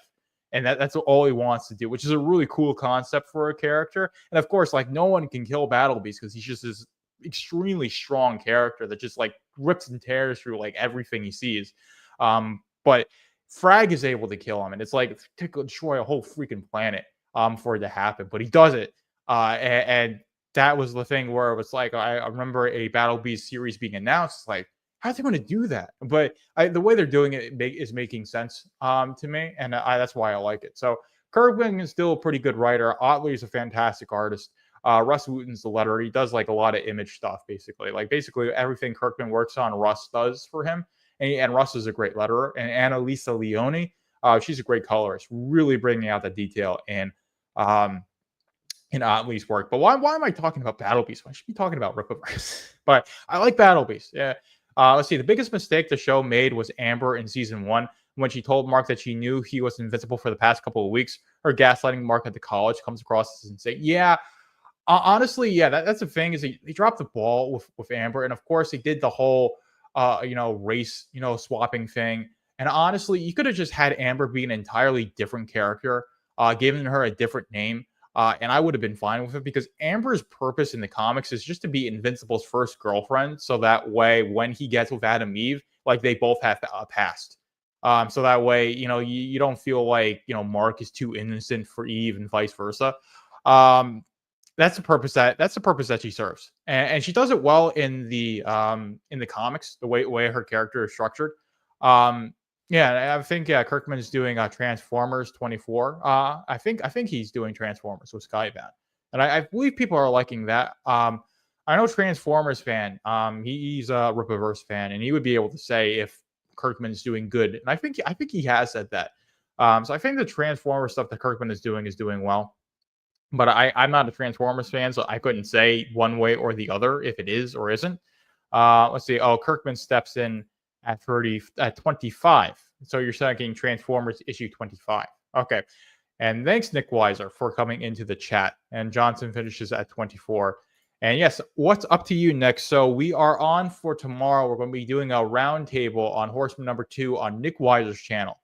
And that's all he wants to do, which is a really cool concept for a character. And of course, no one can kill Battle Beast because he's just this extremely strong character that just like rips and tears through like everything he sees. But Frag is able to kill him, and it's like to destroy a whole freaking planet for it to happen. But he does it, and that was the thing where it was like I remember a Battle Beast series being announced. Like, how's they going to do that? But the way they're doing it is making sense to me, and that's why I like it. So Kirkman is still a pretty good writer. Otley is a fantastic artist. Russ Wooten's the letterer. He does like a lot of image stuff, basically. Like basically everything Kirkman works on, Russ does for him. And Russ is a great letterer. And Annalisa Leone, she's a great colorist, really bringing out the detail in Otley's work. But why am I talking about Battle Beast? I should be talking about Rippaverse. But I like Battle Beast. Yeah. Let's see. The biggest mistake the show made was Amber in season 1 when she told Mark that she knew he was invincible for the past couple of weeks. Her gaslighting Mark at the college comes across as insane. Yeah. Honestly, yeah, that's the thing is he dropped the ball with Amber, and of course he did the whole race swapping thing. And honestly, you could have just had Amber be an entirely different character, given her a different name, and I would have been fine with it because Amber's purpose in the comics is just to be Invincible's first girlfriend, so that way when he gets with Adam Eve, like they both have a past. So that way, you don't feel like Mark is too innocent for Eve and vice versa. That's the purpose that she serves, and she does it well in the comics. The way her character is structured, yeah, I think Kirkman is doing Transformers 24. I think he's doing Transformers with Skybound, and I believe people are liking that. I know Transformers fan. He's a Rippaverse fan, and he would be able to say if Kirkman's doing good, and I think he has said that. So I think the Transformers stuff that Kirkman is doing well. But I'm not a Transformers fan, so I couldn't say one way or the other if it is or isn't. Let's see. Oh, Kirkman steps in at 25. So you're saying Transformers issue 25. Okay. And thanks, Nick Weiser, for coming into the chat. And Johnson finishes at 24. And yes, what's up to you next? So we are on for tomorrow. We're going to be doing a roundtable on Horseman number 2 on Nick Weiser's channel,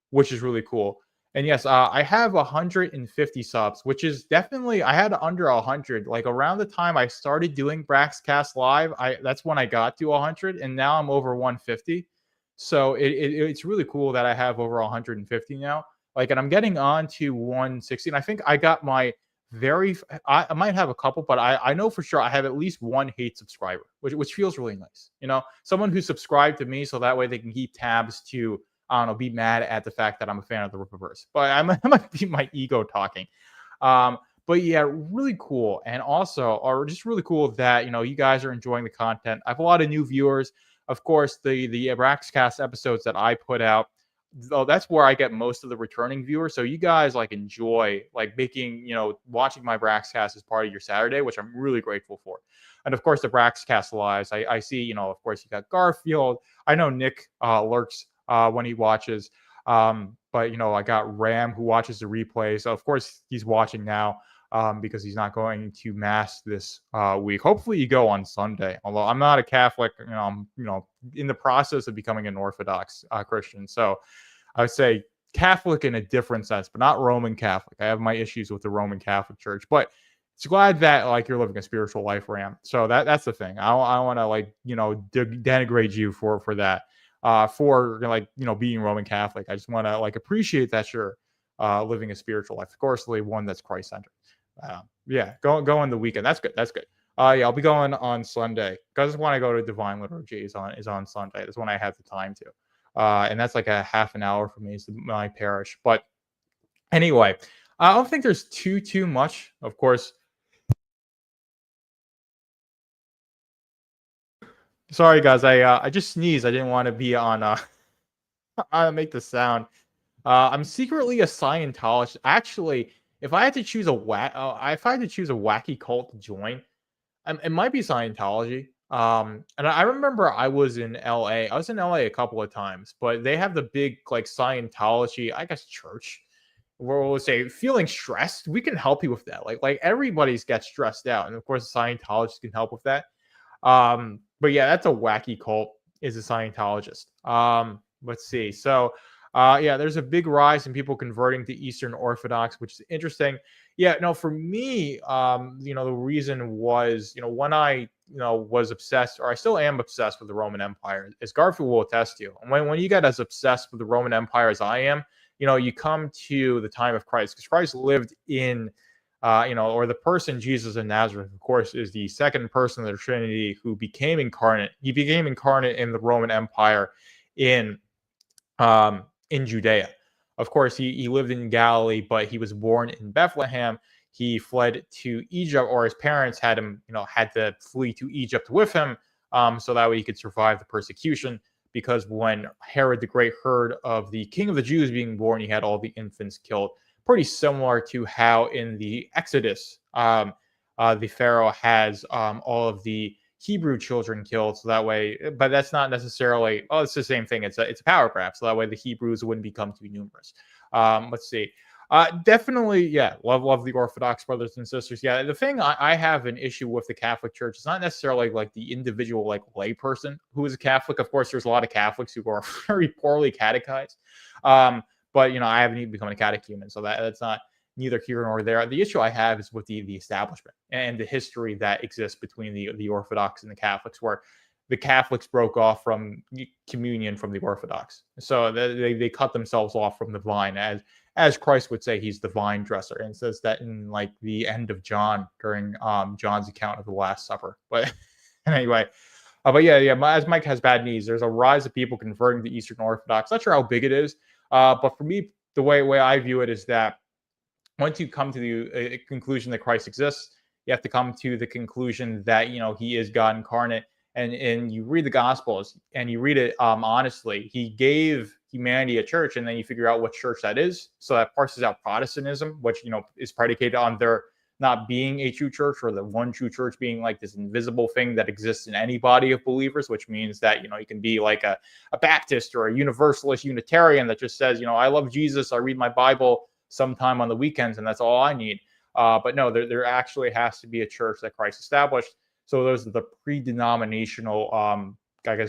which is really cool. And yes, I have 150 subs, which is definitely, I had under 100. Like around the time I started doing Braxcast Live, that's when I got to 100, and now I'm over 150. So it's really cool that I have over 150 now. Like, and I'm getting on to 160. And I think I got my I might have a couple, but I know for sure I have at least one hate subscriber, which feels really nice. Someone who subscribed to me so that way they can keep tabs to, I don't know, be mad at the fact that I'm a fan of the Rippaverse. But I might be my ego talking. But yeah, really cool. And also, or just really cool that, you guys are enjoying the content. I have a lot of new viewers. Of course, the Braxcast episodes that I put out, though, that's where I get most of the returning viewers. So you guys like enjoy like making, watching my Braxcast as part of your Saturday, which I'm really grateful for. And of course, the Braxcast lives, I see, of course, you got Garfield. I know Nick lurks when he watches. But I got Ram who watches the replay. So of course he's watching now because he's not going to mass this week. Hopefully you go on Sunday. Although I'm not a Catholic, I'm in the process of becoming an Orthodox Christian. So I would say Catholic in a different sense, but not Roman Catholic. I have my issues with the Roman Catholic Church, but it's glad that like you're living a spiritual life, Ram. So that's the thing. I want to denigrate you for that. For being Roman Catholic. I just want to appreciate that you're living a spiritual life. Of course, one that's Christ-centered. Yeah, go on the weekend. That's good. Yeah, I'll be going on Sunday because when I go to Divine Liturgy is on Sunday. That's when I have the time to. And that's like a half an hour for me. It's my parish. But anyway, I don't think there's too much. Of course. Sorry, guys. I just sneezed. I didn't want to be on. I make the sound. I'm secretly a Scientologist. Actually, if I had to choose a wacky cult to join, it might be Scientology. And I remember I was in LA. I was in LA a couple of times, but they have the big Scientology, I guess, church. Where we'll say feeling stressed, we can help you with that. Like everybody's gets stressed out, and of course, the Scientologists can help with that. But yeah, that's a wacky cult, is a Scientologist. Let's see. So, yeah, there's a big rise in people converting to Eastern Orthodox, which is interesting. Yeah, no, for me, the reason was, when I, was obsessed, or I still am obsessed with the Roman Empire, as Garfield will attest to. And when you get as obsessed with the Roman Empire as I am, you come to the time of Christ, because Christ lived in, or the person Jesus of Nazareth, of course, is the second person of the Trinity who became incarnate. He became incarnate in the Roman Empire in Judea. Of course, he lived in Galilee, but he was born in Bethlehem. He fled to Egypt, or his parents had him, had to flee to Egypt with him, so that way he could survive the persecution. Because when Herod the Great heard of the King of the Jews being born, he had all the infants killed. Pretty similar to how in the Exodus, the Pharaoh has all of the Hebrew children killed, so that way, but that's not necessarily, it's the same thing. It's a power grab, so that way the Hebrews wouldn't become too numerous. Let's see. Definitely, yeah, love the Orthodox brothers and sisters. Yeah, the thing I have an issue with the Catholic Church is not necessarily like the individual like lay person who is a Catholic. Of course, there's a lot of Catholics who are very poorly catechized. But I haven't even become a catechumen, so that's not neither here nor there. The issue I have is with the establishment and the history that exists between the Orthodox and the Catholics, where the Catholics broke off from communion from the Orthodox. So they cut themselves off from the vine, as Christ would say, he's the vine dresser, and says that in like the end of John, during John's account of the Last Supper. But anyway, but yeah, as Mike has bad knees, there's a rise of people converting to Eastern Orthodox. Not sure how big it is, but for me, the way I view it is that once you come to the conclusion that Christ exists, you have to come to the conclusion that he is God incarnate. And you read the Gospels and you read it honestly. He gave humanity a church, and then you figure out what church that is. So that parses out Protestantism, which is predicated on there not being a true church, or the one true church being like this invisible thing that exists in any body of believers, which means that you can be like a Baptist or a Universalist Unitarian that just says, I love Jesus, I read my Bible sometime on the weekends, and that's all I need. But no, there actually has to be a church that Christ established. So those are the pre-denominational,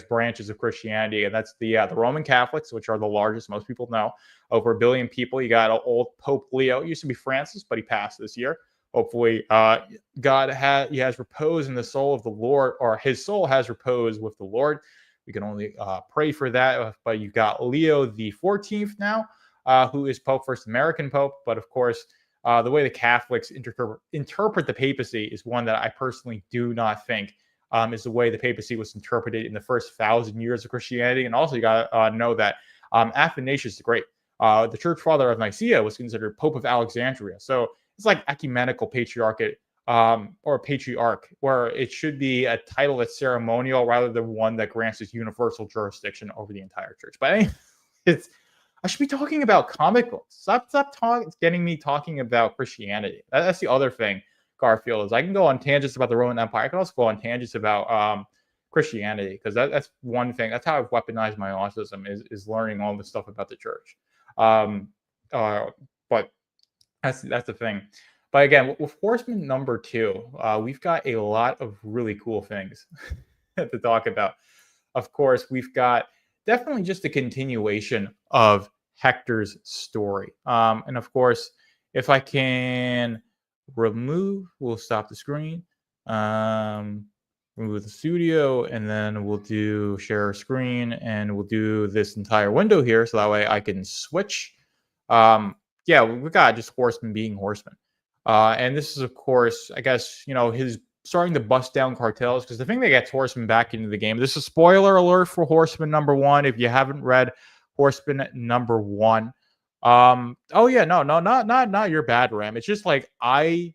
branches of Christianity, and that's the Roman Catholics, which are the largest. Most people know, over 1 billion people. You got old Pope Leo. It used to be Francis, but he passed this year. Hopefully, God has reposed in the soul of the Lord, or his soul has reposed with the Lord. We can only pray for that. But you've got Leo the 14th now, who is Pope, first American Pope. But of course, the way the Catholics interpret the papacy is one that I personally do not think is the way the papacy was interpreted in the first 1,000 years of Christianity. And also, you got to know that Athanasius the Great, the church father of Nicaea, was considered Pope of Alexandria. So it's like ecumenical patriarchate, or patriarch, where it should be a title that's ceremonial rather than one that grants us universal jurisdiction over the entire church. But anyway, I should be talking about comic books. Stop getting me talking about Christianity. That's the other thing, Garfield, is I can go on tangents about the Roman Empire. I can also go on tangents about Christianity, because that's one thing. That's how I've weaponized my autism, is learning all this stuff about the church. But that's the thing. But again, with Horseman number 2, we've got a lot of really cool things to talk about. Of course, we've got definitely just a continuation of Hector's story. And of course, if I can we'll stop the screen, remove the studio, and then we'll do share screen, and we'll do this entire window here, so that way I can switch. Yeah, we've got just Horseman being Horseman. And this is, of course, I guess, his starting to bust down cartels, because the thing that gets Horseman back into the game, this is spoiler alert for Horseman number 1. If you haven't read Horseman number 1, oh yeah, no, not your bad, Ram. It's just like, I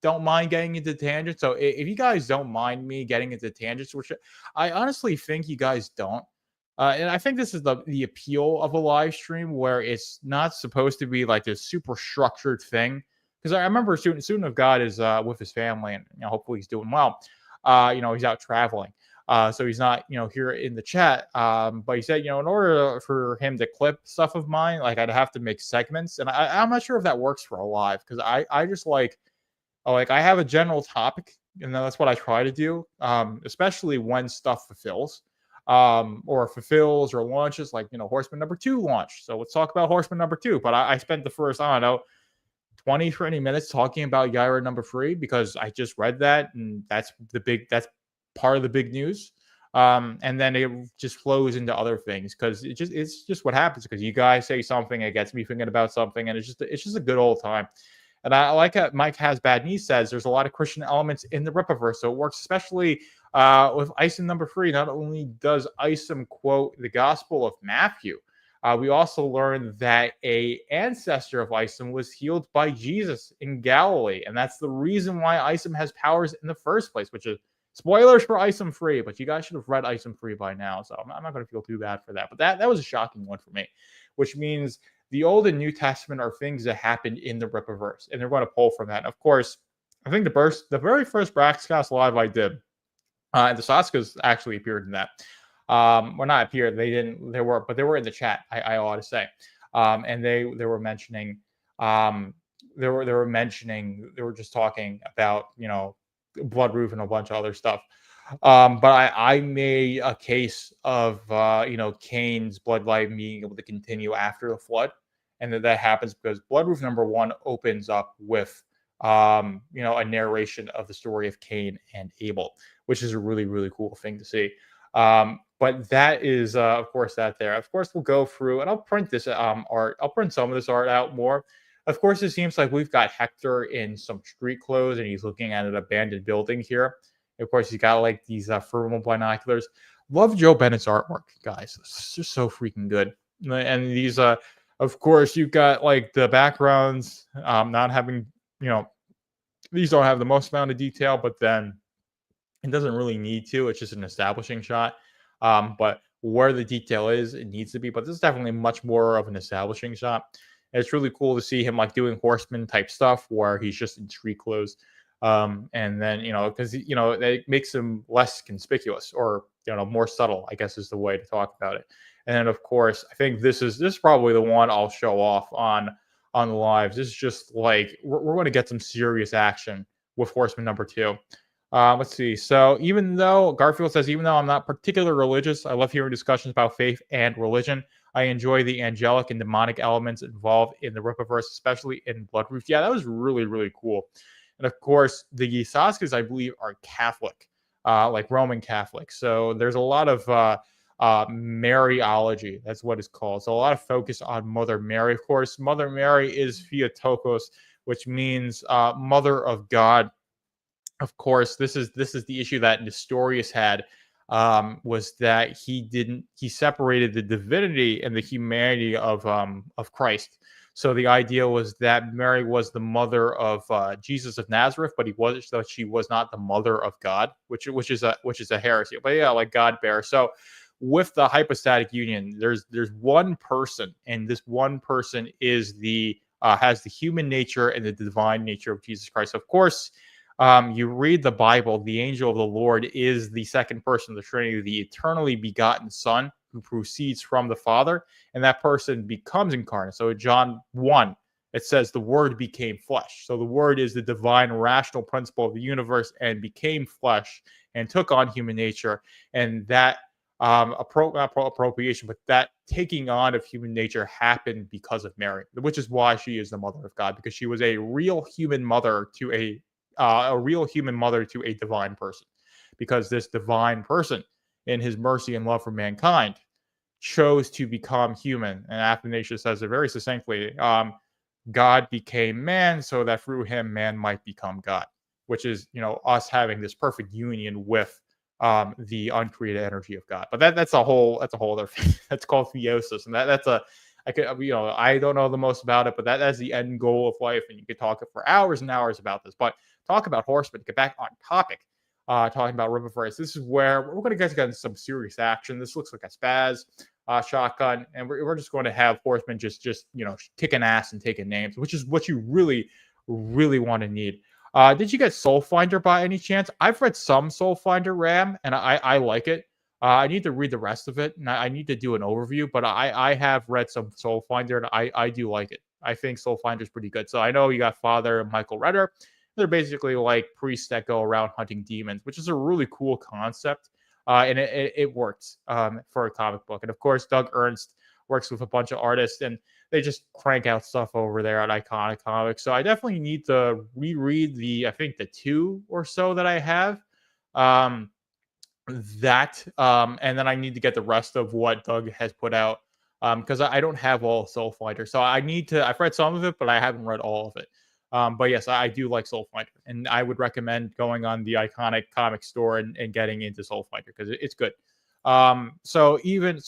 don't mind getting into tangents. So if you guys don't mind me getting into tangents, which I honestly think you guys don't, and I think this is the appeal of a live stream, where it's not supposed to be like this super structured thing. Because I remember Student of God is with his family, and hopefully he's doing well. He's out traveling, so he's not here in the chat. But he said, in order for him to clip stuff of mine, like, I'd have to make segments, and I'm not sure if that works for a live, because I just like I have a general topic, and that's what I try to do, especially when stuff fulfills. Or fulfills or launches, like Horseman number 2 launched. So let's talk about Horseman number 2. But I spent the first 20-30 minutes talking about Yaira number 3, because I just read that, and that's part of the big news. And then it just flows into other things because it's just what happens because you guys say something, it gets me thinking about something, and it's just a good old time. And I like how Mike Has Bad Knee says there's a lot of Christian elements in the Rippaverse, so it works especially with Isom number 3. Not only does Isom quote the Gospel of Matthew, we also learned that a ancestor of Isom was healed by Jesus in Galilee, and that's the reason why Isom has powers in the first place, which is spoilers for Isom 3, but you guys should have read Isom 3 by now, so I'm not going to feel too bad for that. But that was a shocking one for me, which means the Old and New Testament are things that happened in the Rippaverse, and they're going to pull from that. And of course, I think the very first Braxcast live I did, the Saskas actually appeared in that. Well, not appeared. They didn't. They were in the chat. I ought to say, and they were mentioning. They were just talking about Blood Roof and a bunch of other stuff. But I made a case of Cain's bloodline being able to continue after the flood, and that happens because Blood Roof number 1 opens up with a narration of the story of Cain and Abel, which is a really, really cool thing to see. But that is of course that there. Of course, we'll go through and I'll print this art. I'll print some of this art out more. Of course, it seems like we've got Hector in some street clothes and he's looking at an abandoned building here. Of course, he's got like these thermal binoculars. Love Joe Bennett's artwork, guys. It's just so freaking good. And these, of course, you've got like the backgrounds not having, these don't have the most amount of detail, but then it doesn't really need to. It's just an establishing shot. But where the detail is, it needs to be. But this is definitely much more of an establishing shot. And it's really cool to see him like doing Horseman type stuff where he's just in street clothes. And then, because, it makes him less conspicuous or, more subtle, I guess is the way to talk about it. And then, of course, I think this is probably the one I'll show off on the lives. This is just like, we're going to get some serious action with Horseman number 2. Let's see. So Garfield says, even though I'm not particularly religious, I love hearing discussions about faith and religion. I enjoy the angelic and demonic elements involved in the Rippaverse, especially in Blood Roof. Yeah, that was really, really cool. And of course, the Saskas, I believe, are Catholic, like Roman Catholic. So there's a lot of Mariology. That's what it's called. So a lot of focus on Mother Mary. Of course, Mother Mary is Theotokos, which means Mother of God. Of course, this is the issue that Nestorius had, was that he separated the divinity and the humanity of Christ. So the idea was that Mary was the mother of Jesus of Nazareth, but she was not the mother of God, which is a heresy. But yeah, like God bear. So with the hypostatic union, there's one person, and this one person is has the human nature and the divine nature of Jesus Christ. Of course, you read the Bible, the angel of the Lord is the second person of the Trinity, the eternally begotten Son who proceeds from the Father, and that person becomes incarnate. So in John 1, it says the Word became flesh. So the Word is the divine rational principle of the universe and became flesh and took on human nature. And that appropriation, but that taking on of human nature happened because of Mary, which is why she is the mother of God, because she was a real human mother to a divine person, because this divine person, in his mercy and love for mankind, chose to become human. And Athanasius says it very succinctly: God became man so that through him man might become God, which is us having this perfect union with the uncreated energy of God. But that's a whole other thing. That's called theosis, and I don't know the most about it, but that's the end goal of life, and you could talk for hours and hours about this. But talk about Horseman, get back on topic. Talking about Rippaverse, this is where we're going to get into some serious action. This looks like a spaz shotgun, and we're just going to have Horseman just kicking ass and taking names, which is what you really, really want to need. Did you get Soul Finder by any chance? I've read some Soul Finder RAM, and I like it. I need to read the rest of it, and I need to do an overview, but I have read some Soul Finder, and I do like it. I think Soul Finder is pretty good. So I know you got Father Michael Redder. They're basically like priests that go around hunting demons, which is a really cool concept, and it works for a comic book. And of course, Doug Ernst works with a bunch of artists, and they just crank out stuff over there at Iconic Comics. So I definitely need to reread the 2 or so that I have. that, and then I need to get the rest of what Doug has put out, because I don't have all Soul Fighter, so I need to. I've read some of it, but I haven't read all of it. But yes, I do like Soul Fighter, and I would recommend going on the Iconic Comic Store and getting into Soul Fighter because it's good. So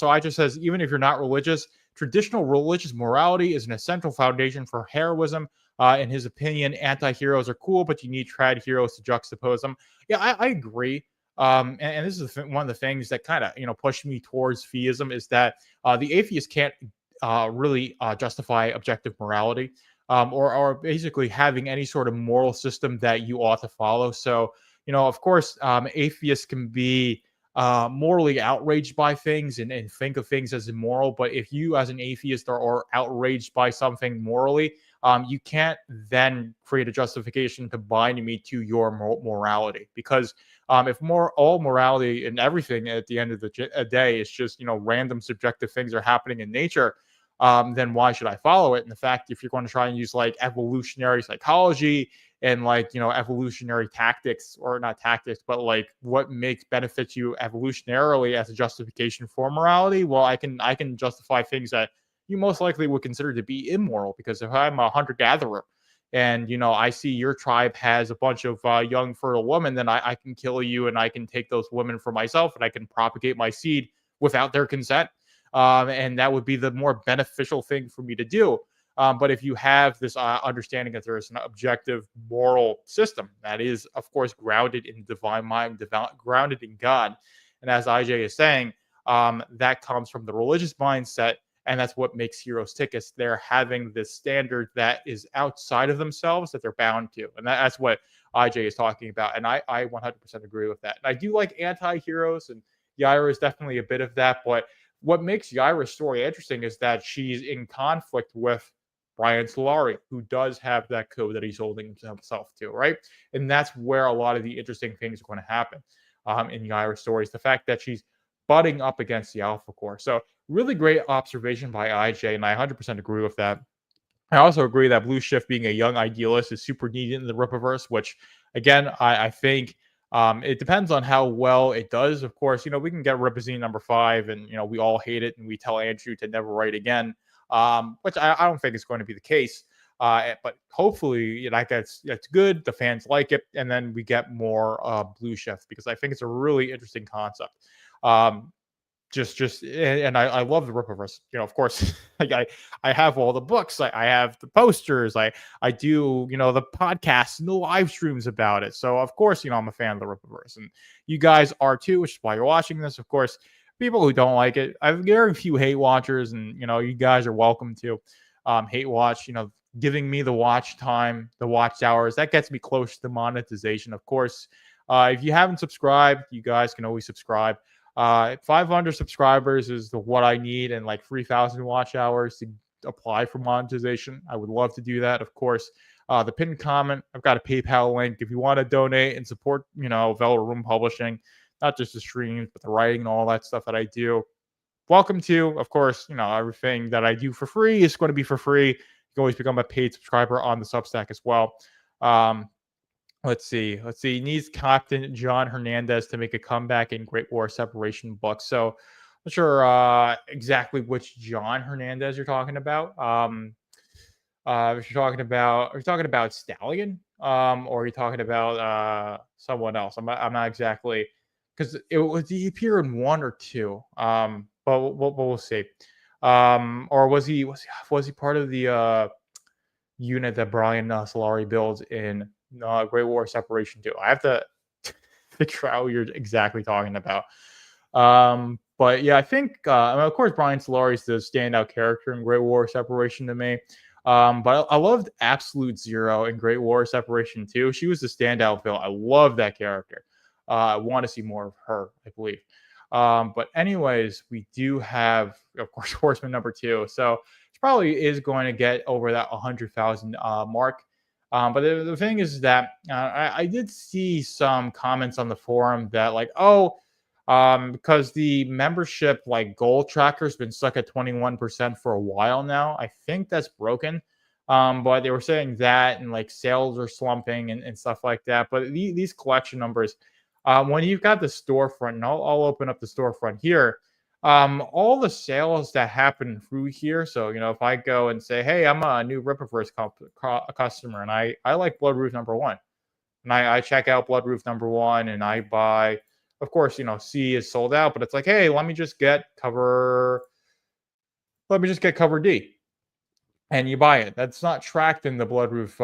I just says, even if you're not religious, traditional religious morality is an essential foundation for heroism. In his opinion, anti-heroes are cool, but you need trad heroes to juxtapose them. Yeah, I agree. And this is one of the things that kind of pushed me towards theism is that the atheist can't really justify objective morality, or basically having any sort of moral system that you ought to follow. So of course, atheists can be morally outraged by things and think of things as immoral. But if you, as an atheist, are outraged by something morally, you can't then create a justification to bind me to your morality, because if all morality and everything at the end of the day is just random subjective things are happening in nature, then why should I follow it? And the fact, if you're going to try and use like evolutionary psychology and like evolutionary tactics, or not tactics, but like what benefits you evolutionarily as a justification for morality, well, I can justify things that you most likely would consider to be immoral, because if I'm a hunter gatherer and I see your tribe has a bunch of young fertile women, then I can kill you and I can take those women for myself and I can propagate my seed without their consent, and that would be the more beneficial thing for me to do. But if you have this understanding that there is an objective moral system that is, of course, grounded in divine mind, grounded in God, and as IJ is saying, that comes from the religious mindset, and that's what makes heroes tick. Is they're having this standard that is outside of themselves that they're bound to, and that's what IJ is talking about. And I 100% agree with that. And I do like anti-heroes, and Yaira is definitely a bit of that. But what makes Yaira's story interesting is that she's in conflict with Brian Solari, who does have that code that he's holding himself to, right? And that's where a lot of the interesting things are going to happen in Yaira's stories. The fact that she's butting up against the Alpha Core. So really great observation by IJ, and I 100% agree with that. I also agree that Blue Shift being a young idealist is super needed in the Rippaverse, which, again, I think it depends on how well it does. Of course, we can get Rippazine #5, and, we all hate it, and we tell Andrew to never write again, which I don't think is going to be the case. But hopefully that's good. The fans like it, and then we get more Blue Shift, because I think it's a really interesting concept. And I love the Rippaverse. Of course, I have all the books. I have the posters. I do the podcasts and the live streams about it. So of course, I'm a fan of the Rippaverse, and you guys are too, which is why you're watching this. Of course, people who don't like it, I've very few hate watchers, and you guys are welcome to hate watch. Giving me the watch time, the watch hours, that gets me close to monetization. Of course, if you haven't subscribed, you guys can always subscribe. 500 subscribers is what I need, and like 3,000 watch hours to apply for monetization. I would love to do that. Of course, the pinned comment, I've got a PayPal link if you want to donate and support, Velvet Room Publishing, not just the streams, but the writing and all that stuff that I do. Welcome to, of course, everything that I do for free is going to be for free. You can always become a paid subscriber on the Substack as well. Let's see. He needs Captain John Hernandez to make a comeback in Great War Separation book. So, I'm not sure exactly which John Hernandez you're talking about. If you're talking about, are you talking about Stallion? Or are you talking about someone else? I'm not exactly, because he appear in 1 or 2. But we'll see. Or was he part of the unit that Brian Solari builds in Great War Separation 2? I have to figure out what you're exactly talking about. But yeah, I think, of course, Brian Solari is the standout character in Great War Separation to me. But I loved Absolute Zero in Great War Separation 2. She was the standout villain. I love that character. I want to see more of her, I believe. But anyways, we do have, of course, Horseman #2. So it probably is going to get over that 100,000 mark. But the thing is that I did see some comments on the forum that because the membership goal tracker has been stuck at 21% for a while now. I think that's broken. But they were saying that, and sales are slumping and stuff like that. But these collection numbers, When you've got the storefront, and I'll open up the storefront here. All the sales that happen through here. So, if I go and say, hey, I'm a new Rippaverse customer, and I like Blood Roof #1, and I check out Blood Roof #1, and I buy, of course, C is sold out, but it's like, hey, let me just get cover D, and you buy it. That's not tracked in the Blood Roof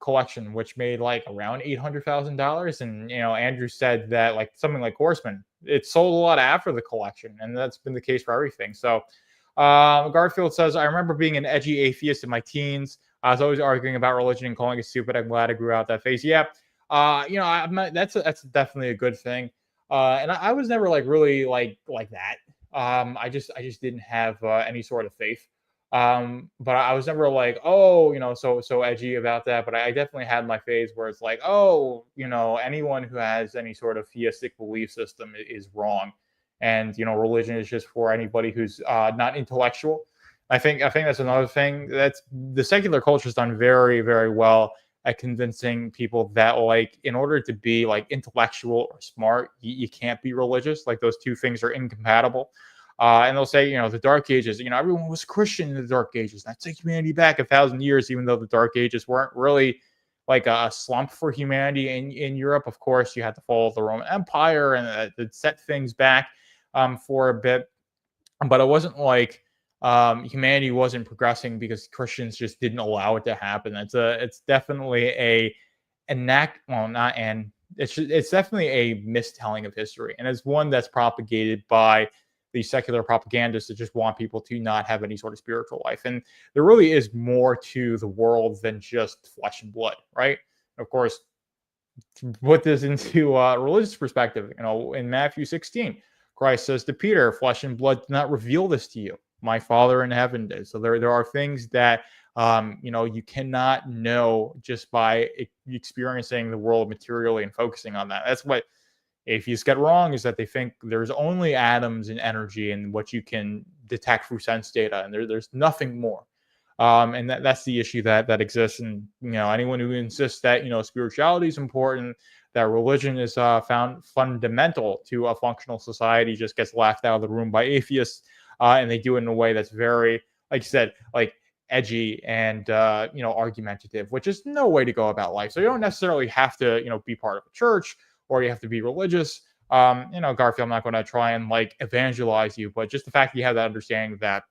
collection, which made like around $800,000. And Andrew said that like something like Horseman, it sold a lot after the collection, and that's been the case for everything. So Garfield says, I remember being an edgy atheist in my teens. I was always arguing about religion and calling it stupid. I'm glad I grew out that phase. Yeah, that's definitely a good thing. And I was never like really like that. I just didn't have any sort of faith. But I was never like, oh, so edgy about that. But I definitely had my phase where it's like, oh, anyone who has any sort of theistic belief system is wrong, and religion is just for anybody who's not intellectual. I think that's another thing. That's the secular culture has done very, very well at convincing people that like in order to be like intellectual or smart, you can't be religious. Like those two things are incompatible. And they'll say, the Dark Ages, everyone was Christian in the Dark Ages. That take humanity back 1,000 years, even though the Dark Ages weren't really like a slump for humanity in Europe. Of course, you had to follow the Roman Empire, and it set things back for a bit. But it wasn't like humanity wasn't progressing because Christians just didn't allow it to happen. It's definitely it's definitely a mistelling of history, and it's one that's propagated by the secular propagandists that just want people to not have any sort of spiritual life. And there really is more to the world than just flesh and blood, right? Of course, to put this into a religious perspective, in Matthew 16, Christ says to Peter, flesh and blood did not reveal this to you. My Father in heaven did. So there are things that, you cannot know just by experiencing the world materially and focusing on that. That's what atheists get wrong, is that they think there's only atoms and energy and what you can detect through sense data, and there's nothing more. And that's the issue that exists. And anyone who insists that spirituality is important, that religion is found fundamental to a functional society, just gets laughed out of the room by atheists, and they do it in a way that's very, like you said, like edgy and argumentative, which is no way to go about life. So you don't necessarily have to be part of a church, or you have to be religious. Garfield, I'm not going to try and like evangelize you, but just the fact that you have that understanding that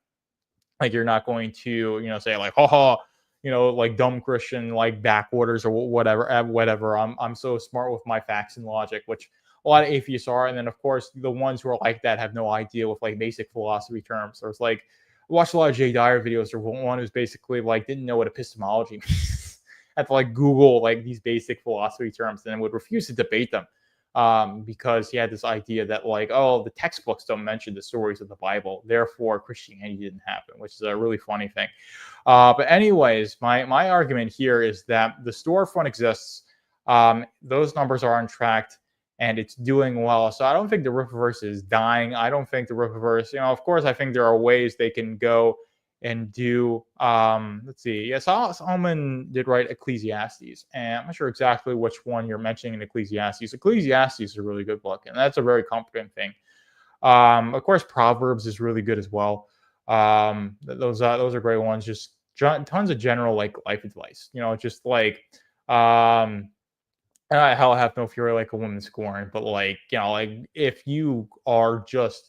like you're not going to, say like, haha, like dumb Christian, like backwaters or whatever. I'm so smart with my facts and logic, which a lot of atheists are. And then of course the ones who are like that have no idea with like basic philosophy terms. So it's like I watched a lot of Jay Dyer videos, or one who's basically like didn't know what epistemology means. Had to like Google like these basic philosophy terms, and then would refuse to debate them because he had this idea that like, oh, the textbooks don't mention the stories of the Bible, therefore Christianity didn't happen, which is a really funny thing. But anyways, my argument here is that the storefront exists. Those numbers are untracked, and it's doing well. So I don't think the Rippaverse is dying. I don't think the Rippaverse, of course, I think there are ways they can go and do let's see. Yeah, Solomon did write Ecclesiastes, and I'm not sure exactly which one you're mentioning in Ecclesiastes. Ecclesiastes is a really good book, and that's a very comforting thing. Of course, Proverbs is really good as well. Those are great ones. Just tons of general like life advice. Just like hell have no fury like a woman scorned, but like like if you are just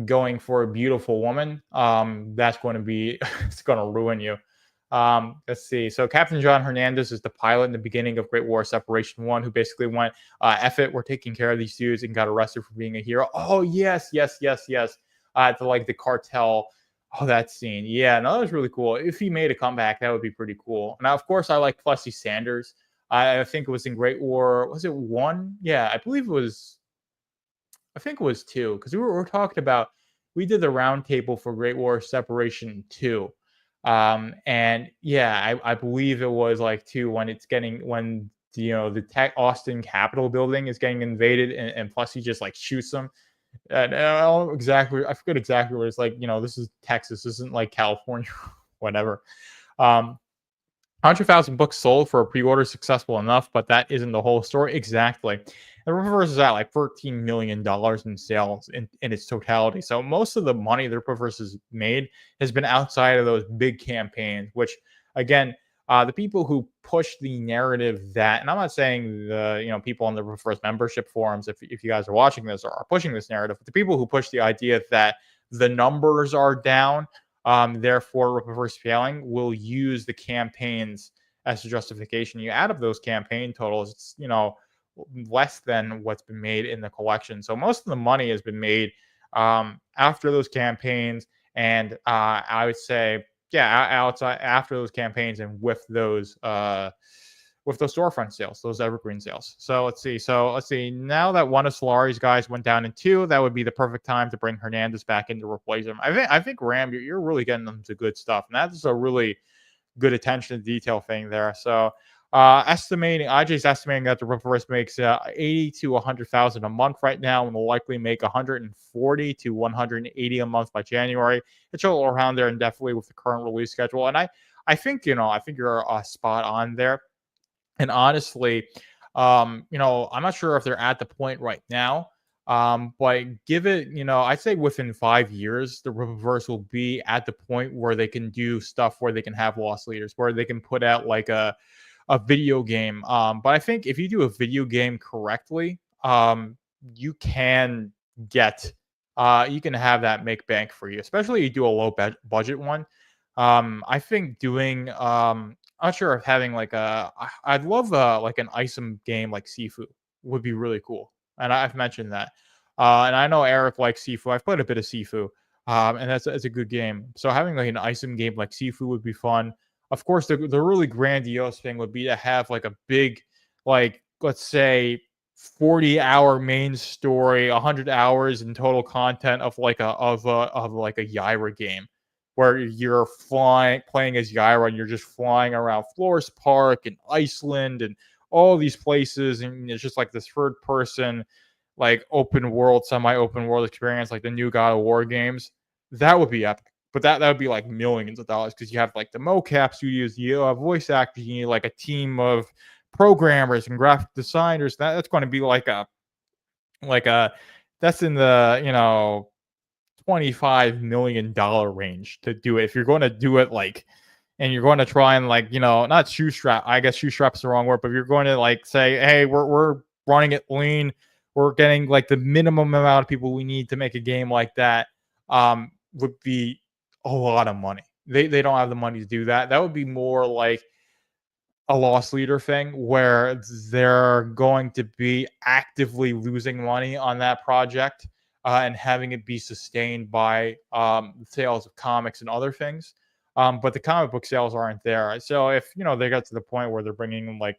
going for a beautiful woman, that's going to be it's going to ruin you. Let's see. So Captain John Hernandez is the pilot in the beginning of Great War Separation 1, who basically went, F it, we're taking care of these dudes, and got arrested for being a hero. Oh, yes. To like the cartel. Oh, that scene. Yeah, no, that was really cool. If he made a comeback, that would be pretty cool. Now, of course, I like Plessy Sanders. I think it was in Great War. Was it 1? Yeah, I believe it was. I think it was 2, because we were talking about, we did the roundtable for Great War Separation 2. And yeah, I believe it was like 2 when the Austin Capitol building is getting invaded, and Plessy just like shoots them. And I forget exactly where it's like, this is Texas, this isn't like California, whatever. 100,000 books sold for a pre-order, successful enough, but that isn't the whole story. Exactly. And the Rippaverse is at like $13 million in sales in its totality. So most of the money the Rippaverse has made has been outside of those big campaigns, which again, the people who push the narrative that, and I'm not saying the people on the Rippaverse membership forums, if you guys are watching this, are pushing this narrative, but the people who push the idea that the numbers are down, therefore Rippaverse failing, will use the campaigns as a justification. You add up those campaign totals, it's less than what's been made in the collection. So most of the money has been made after those campaigns, and I would say, yeah, outside after those campaigns and with those storefront sales, those evergreen sales. So let's see. Now that one of Solari's guys went down in 2, that would be the perfect time to bring Hernandez back in to replace him. I think Ram, you're really getting them to good stuff, and that's a really good attention to detail thing there. So IJ's estimating that the Rippaverse makes 80 to 100,000 a month right now, and will likely make 140 to 180 a month by January. It's all around there, and definitely with the current release schedule. And I think you're spot on there. And honestly, I'm not sure if they're at the point right now. But give it, I'd say within 5 years, the Rippaverse will be at the point where they can do stuff where they can have loss leaders, where they can put out like a video game. But I think if you do a video game correctly, you can you can have that make bank for you, especially if you do a low budget one. I think doing, I'm not sure if having I'd love like an ISOM game like Sifu would be really cool. And I've mentioned that. And I know Eric likes Sifu. I've played a bit of Sifu, and that's a good game. So having like an ISOM game like Sifu would be fun. Of course, the really grandiose thing would be to have like a big, like, let's say 40-hour main story, 100 hours in total content of like a Yaira game, where you're playing as Yaira, and you're just flying around Flores Park and Iceland and all these places, and it's just like this third person, like semi-open world experience, like the new God of War games. That would be epic. But that would be like millions of dollars, because you have like the mocap studios, you have voice actors, you need like a team of programmers and graphic designers. That's going to be that's in the $25 million range to do it. If you're going to do it and you're going to try and not shoestrap. I guess shoestrap's the wrong word, but you're going to like say, hey, we're running it lean. We're getting like the minimum amount of people we need to make a game like that. Would be a lot of money. They don't have the money to do that. That would be more like a loss leader thing, where they're going to be actively losing money on that project, and having it be sustained by sales of comics and other things. But the comic book sales aren't there. So if they get to the point where they're bringing like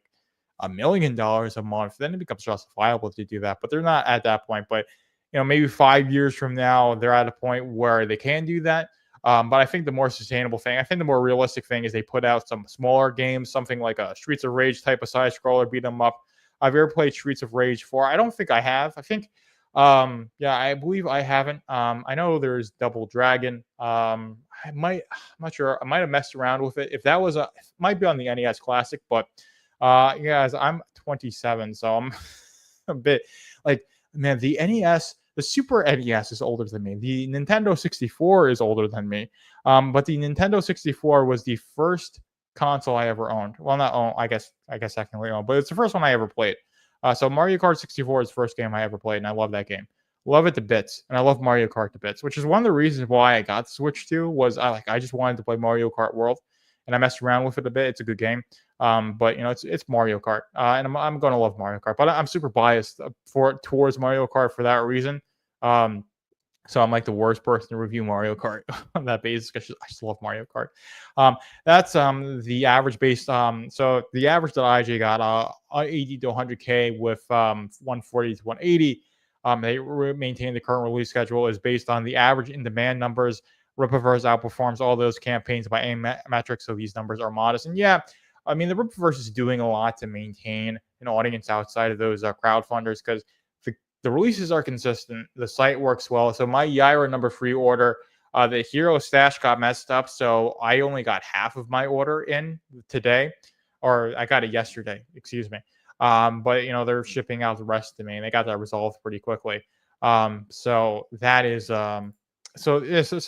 $1 million a month, then it becomes justifiable to do that. But they're not at that point. But maybe 5 years from now, they're at a point where they can do that. But I think the more sustainable thing, I think the more realistic thing, is they put out some smaller games, something like a Streets of Rage type of side scroller, beat 'em up. I've ever played Streets of Rage 4. I don't think I have. I think, I believe I haven't. I know there's Double Dragon. I'm not sure. I might have messed around with it. If that was it might be on the NES Classic, but guys, I'm 27, so I'm a bit like, man, the NES. The Super NES is older than me. The Nintendo 64 is older than me. But the Nintendo 64 was the first console I ever owned. Well, not owned. I guess secondly owned, but it's the first one I ever played. So Mario Kart 64 is the first game I ever played, and I love that game. Love it to bits, and I love Mario Kart to bits, which is one of the reasons why I got Switch 2. Was I just wanted to play Mario Kart World, and I messed around with it a bit. It's a good game. But it's Mario Kart, and I'm gonna love Mario Kart. But I'm super biased towards Mario Kart for that reason. So I'm like the worst person to review Mario Kart on that basis, because I just love Mario Kart. That's the average based. So the average that IJ got 80 to 100K with 140 to 180. They maintain the current release schedule is based on the average in demand numbers. Rippaverse outperforms all those campaigns by any metric, so these numbers are modest. And yeah, I mean, the Rippaverse is doing a lot to maintain an audience outside of those crowdfunders, because the releases are consistent. The site works well. So my Yaira number 3 order, the hero stash got messed up, so I only got half of my order in today, or I got it yesterday, excuse me. But they're shipping out the rest to me, and they got that resolved pretty quickly. So that is so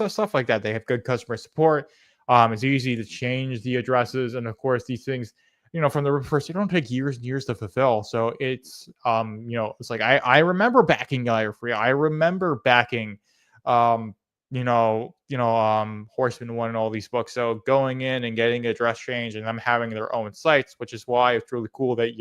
stuff like that. They have good customer support. It's easy to change the addresses, and of course, these things, from the first, they don't take years and years to fulfill. So it's it's like I remember backing Yair Free. I remember backing Horseman One and all these books. So going in and getting a dress change and them having their own sites, which is why it's really cool that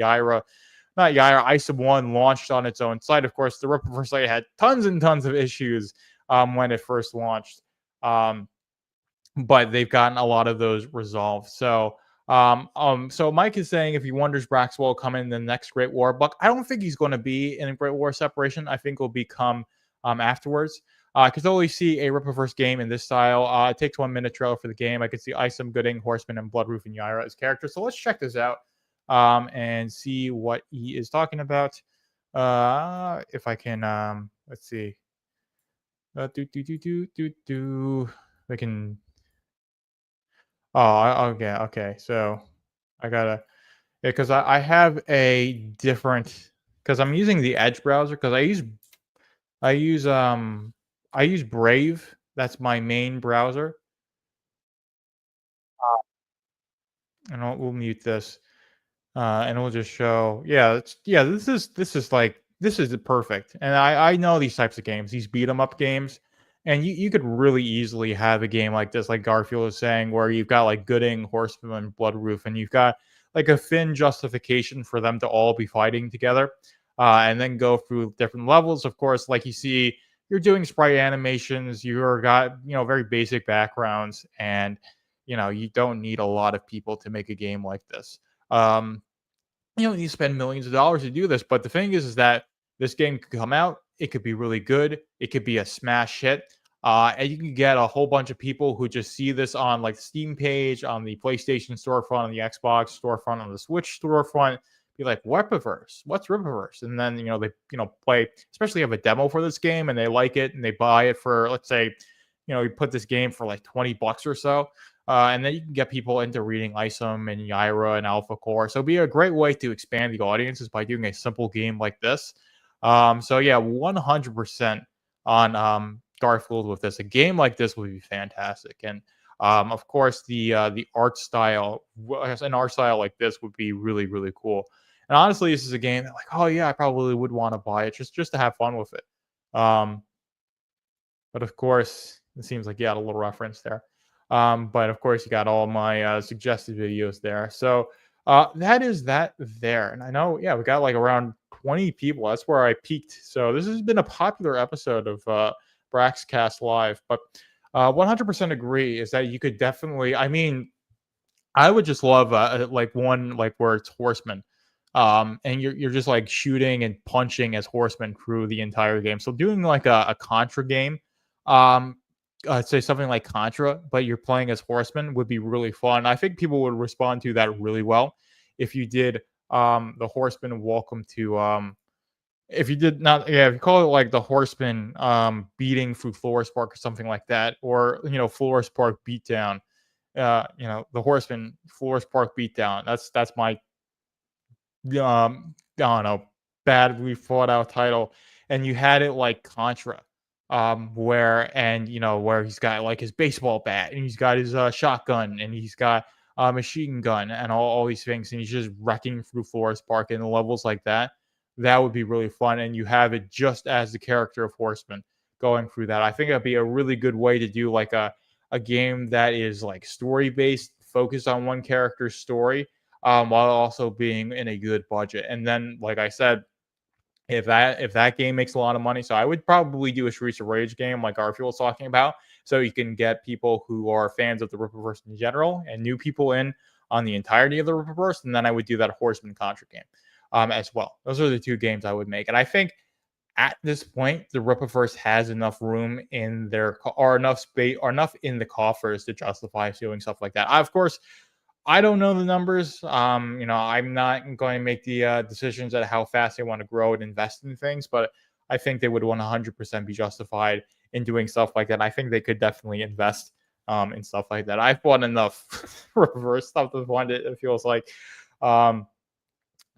ISOM One launched on its own site. Of course, the Rippaverse site had tons and tons of issues when it first launched. But they've gotten a lot of those resolved. So so Mike is saying if he wonders Brax will come in the next Great War book, I don't think he's going to be in a Great War separation. I think will become afterwards. I could totally see a Rippaverse game in this style. It takes 1 minute trailer for the game. I could see Isom, Gooding, Horseman, and Bloodroof and Yaira as characters. So let's check this out and see what he is talking about. If I can, let's see. We can. Oh, okay. So I gotta, yeah, because I have a different, because I'm using the Edge browser, because I use Brave. That's my main browser. And we'll mute this, and we'll just show. Yeah, This is perfect. And I know these types of games, these beat 'em up games, and you could really easily have a game like this, like Garfield was saying, where you've got like Gooding, Horseman, and Bloodroof, and you've got like a thin justification for them to all be fighting together, and then go through different levels. Of course, like you see, you're doing sprite animations, you're got very basic backgrounds, and you don't need a lot of people to make a game like this. You don't need to spend millions of dollars to do this, but the thing is that this game could come out, it could be really good, it could be a smash hit, and you can get a whole bunch of people who just see this on like the Steam page, on the PlayStation storefront, on the Xbox storefront, on the Switch storefront, be like, Rippaverse, what's Rippaverse? And then they play, especially have a demo for this game, and they like it, and they buy it for, let's say, you put this game for like $20 or so. And then you can get people into reading Isom and Yaira and Alpha Core. So it'd be a great way to expand the audiences by doing a simple game like this. So yeah, 100% on Garfield with this. A game like this would be fantastic. And of course, the art style, an art style like this would be really, really cool. And honestly, this is a game that, like, oh yeah, I probably would want to buy it just to have fun with it. But of course, it seems like you had a little reference there. But of course, you got all my suggested videos there. So that is that there. And I know, yeah, we got like around 20 people. That's where I peaked. So this has been a popular episode of Braxcast Live. But 100% agree is that you could definitely, I mean, I would just love like one like where it's Horseman. And you're just like shooting and punching as Horseman through the entire game. So doing like a Contra game, say something like Contra, but you're playing as Horseman would be really fun. I think people would respond to that really well if you did the Horseman Welcome to if you did not, yeah, if you call it like the Horseman beating through Florist Park or something like that, or Florist Park Beatdown, the Horseman Florist Park Beatdown. That's my I don't know, badly thought out title. And you had it like Contra, where he's got like his baseball bat, and he's got his shotgun, and he's got a machine gun, and all these things, and he's just wrecking through Forest Park and levels like that. That would be really fun, and you have it just as the character of Horseman going through that. I think that'd be a really good way to do like a game that is like story based, focused on one character's story, while also being in a good budget. And then, like I said, if that game makes a lot of money, so I would probably do a Streets of Rage game like Garfield was talking about, so you can get people who are fans of the Rippaverse in general and new people in on the entirety of the Rippaverse. And then I would do that Horseman Contra game as well. Those are the two games I would make. And I think at this point, the Rippaverse has enough room in their or enough space or enough in the coffers to justify doing stuff like that. Of course, I don't know the numbers. I'm not going to make the decisions at how fast they want to grow and invest in things, but I think they would 100% be justified in doing stuff like that. I think they could definitely invest in stuff like that. I've bought enough reverse stuff to fund it. It feels like,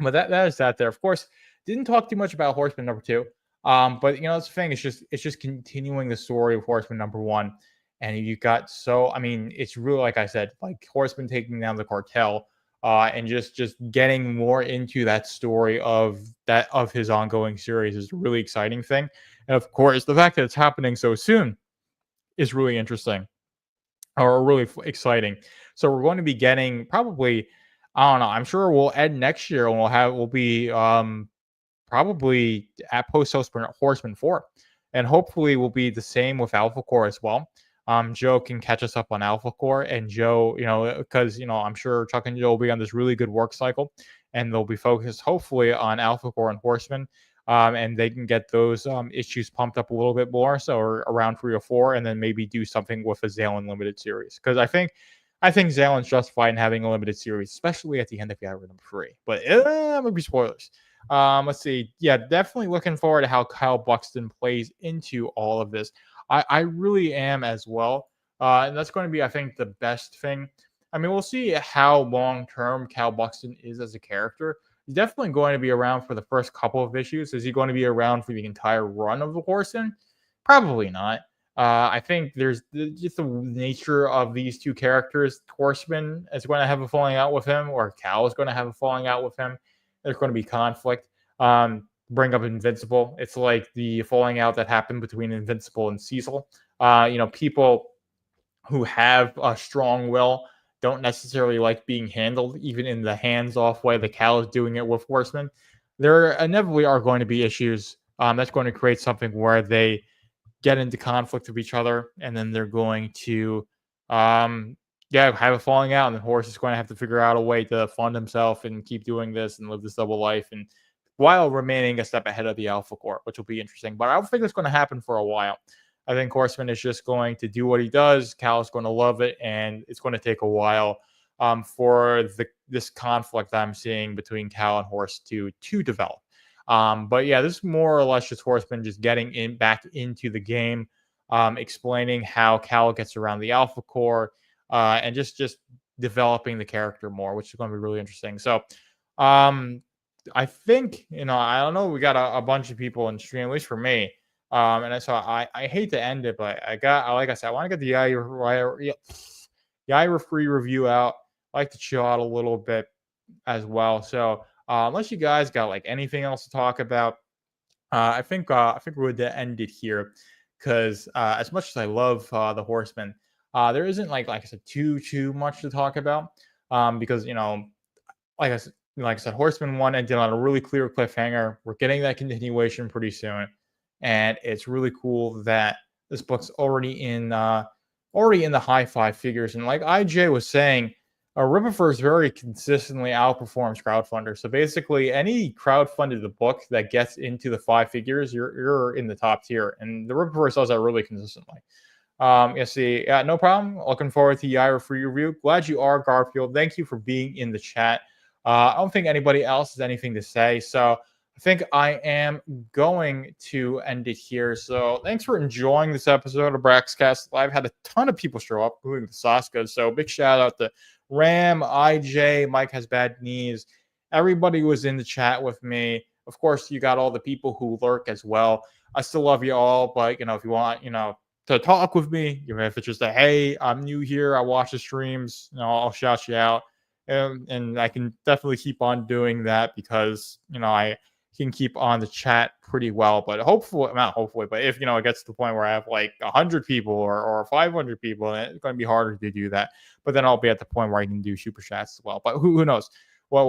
But that is that there. Of course, didn't talk too much about Horseman number 2. But that's the thing. It's just continuing the story of Horseman number 1. And you got I mean, it's really like I said, like Horseman taking down the cartel, and just getting more into that story of his ongoing series is a really exciting thing. And of course, the fact that it's happening so soon is really interesting, or really exciting. So we're going to be getting probably, I don't know, I'm sure we'll end next year and we'll be probably at post Horseman 4. And hopefully we'll be the same with Alpha Core as well. Joe can catch us up on Alpha Core, and Joe, because I'm sure Chuck and Joe will be on this really good work cycle, and they'll be focused hopefully on Alpha Core and Horseman. And they can get those issues pumped up a little bit more, so around 3 or 4, and then maybe do something with a Zalen limited series, because I think Zalen's justified in having a limited series, especially at the end of Yaira number 3. But maybe spoilers. Let's see. Yeah, definitely looking forward to how Kyle Buxton plays into all of this. I really am as well. And that's going to be, I think, the best thing. I mean, we'll see how long term Cal Buxton is as a character. He's definitely going to be around for the first couple of issues. Is he going to be around for the entire run of the Horseman? Probably not. I think there's just the nature of these two characters. Horseman is going to have a falling out with him, or Cal is going to have a falling out with him. There's going to be conflict. Bring up Invincible. It's like the falling out that happened between Invincible and Cecil. People who have a strong will don't necessarily like being handled, even in the hands-off way that Cal is doing it with Horseman. There inevitably are going to be issues. That's going to create something where they get into conflict with each other, and then they're going to have a falling out, and the Horse is going to have to figure out a way to fund himself and keep doing this and live this double life, and while remaining a step ahead of the Alpha Core, which will be interesting. But I don't think it's going to happen for a while. I think Horseman is just going to do what he does. Cal is going to love it, and it's going to take a while for this conflict I'm seeing between Cal and Horse to develop. But yeah, this is more or less just Horseman just getting back into the game, explaining how Cal gets around the Alpha Core, and just developing the character more, which is going to be really interesting. So I think, I don't know, we got a bunch of people in stream, at least for me. And so I hate to end it, but like I said, I want to get the Yaira free review out. I like to chill out a little bit as well. So unless you guys got like anything else to talk about, I think we're going to end it here, because as much as I love the Horseman, there isn't like I said too much to talk about, because like I said, Horseman 1 ended on a really clear cliffhanger. We're getting that continuation pretty soon, and it's really cool that this book's already in the high 5 figures. And like IJ was saying, Rippaverse very consistently outperforms crowdfunder. So basically, any crowdfunded book that gets into the 5 figures, you're in the top tier, and the Rippaverse does that really consistently. No problem. Looking forward to Yaira free review. Glad you are, Garfield. Thank you for being in the chat. I don't think anybody else has anything to say, so I think I am going to end it here. So thanks for enjoying this episode of Braxcast Live. Had a ton of people show up, including the Saskas. So big shout out to Ram, IJ, Mike Has Bad Knees. Everybody was in the chat with me. Of course, you got all the people who lurk as well. I still love you all, but if you want, to talk with me, even if it's just a hey, I'm new here, I watch the streams, I'll shout you out. And I can definitely keep on doing that, because I can keep on the chat pretty well. But not hopefully, but if it gets to the point where I have like 100 people or 500 people, then it's going to be harder to do that. But then I'll be at the point where I can do super chats as well. But who knows? Where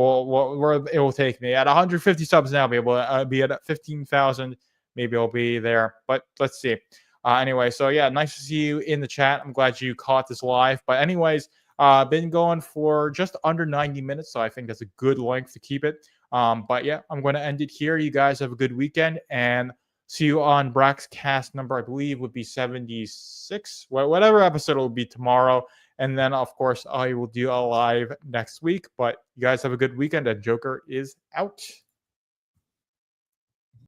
it will take me. At 150 subs now, I'll be able to be at 15,000. Maybe I'll be there. But let's see. Anyway, so yeah, nice to see you in the chat. I'm glad you caught this live. But anyways, been going for just under 90 minutes, so I think that's a good length to keep it. But yeah, I'm going to end it here. You guys have a good weekend, and see you on Braxcast number, I believe, would be 76. Whatever episode it will be tomorrow. And then, of course, I will do a live next week. But you guys have a good weekend, and Joker is out.